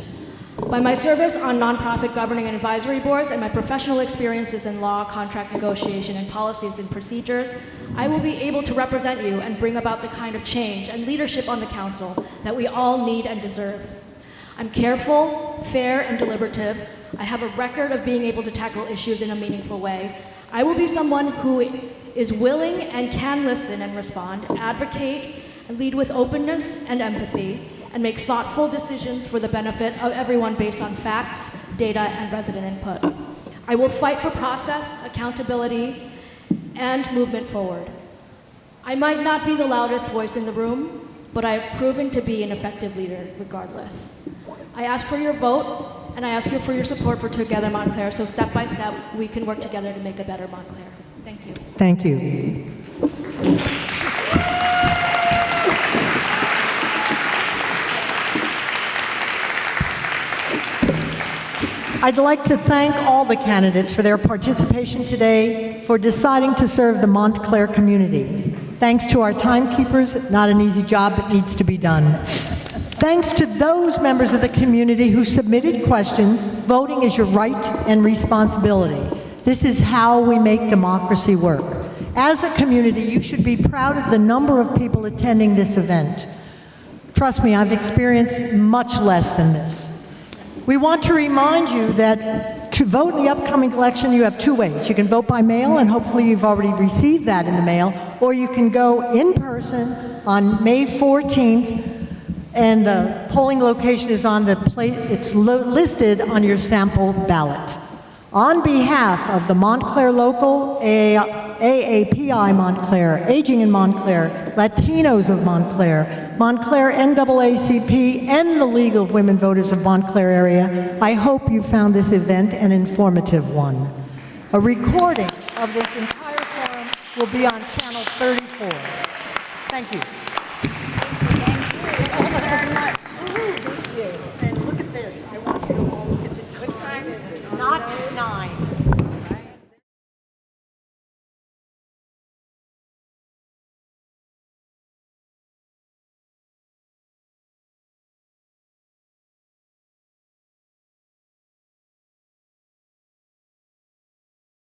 By my service on nonprofit governing and advisory boards and my professional experiences in law, contract negotiation, and policies and procedures, I will be able to represent you and bring about the kind of change and leadership on the council that we all need and deserve. I'm careful, fair, and deliberative. I have a record of being able to tackle issues in a meaningful way. I will be someone who is willing and can listen and respond, advocate, and lead with openness and empathy, and make thoughtful decisions for the benefit of everyone based on facts, data, and resident input. I will fight for process, accountability, and movement forward. I might not be the loudest voice in the room, but I have proven to be an effective leader regardless. I ask for your vote, and I ask you for your support for Together Montclair, so step by step, we can work together to make a better Montclair. Thank you. Thank you. I'd like to thank all the candidates for their participation today, for deciding to serve the Montclair community. Thanks to our timekeepers, not an easy job that needs to be done. Thanks to those members of the community who submitted questions. Voting is your right and responsibility. This is how we make democracy work. As a community, you should be proud of the number of people attending this event. Trust me, I've experienced much less than this. We want to remind you that to vote in the upcoming election, you have two ways. You can vote by mail, and hopefully you've already received that in the mail, or you can go in person on May 14th, and the polling location is on the it's listed on your sample ballot. On behalf of the Montclair Local, AAPI Montclair, Aging in Montclair, Latinos of Montclair, Montclair NAACP, and the League of Women Voters of Montclair area, I hope you found this event an informative one. A recording of this entire forum will be on channel 34. Thank you. And look at this. I want you to all look at the time. Not 9.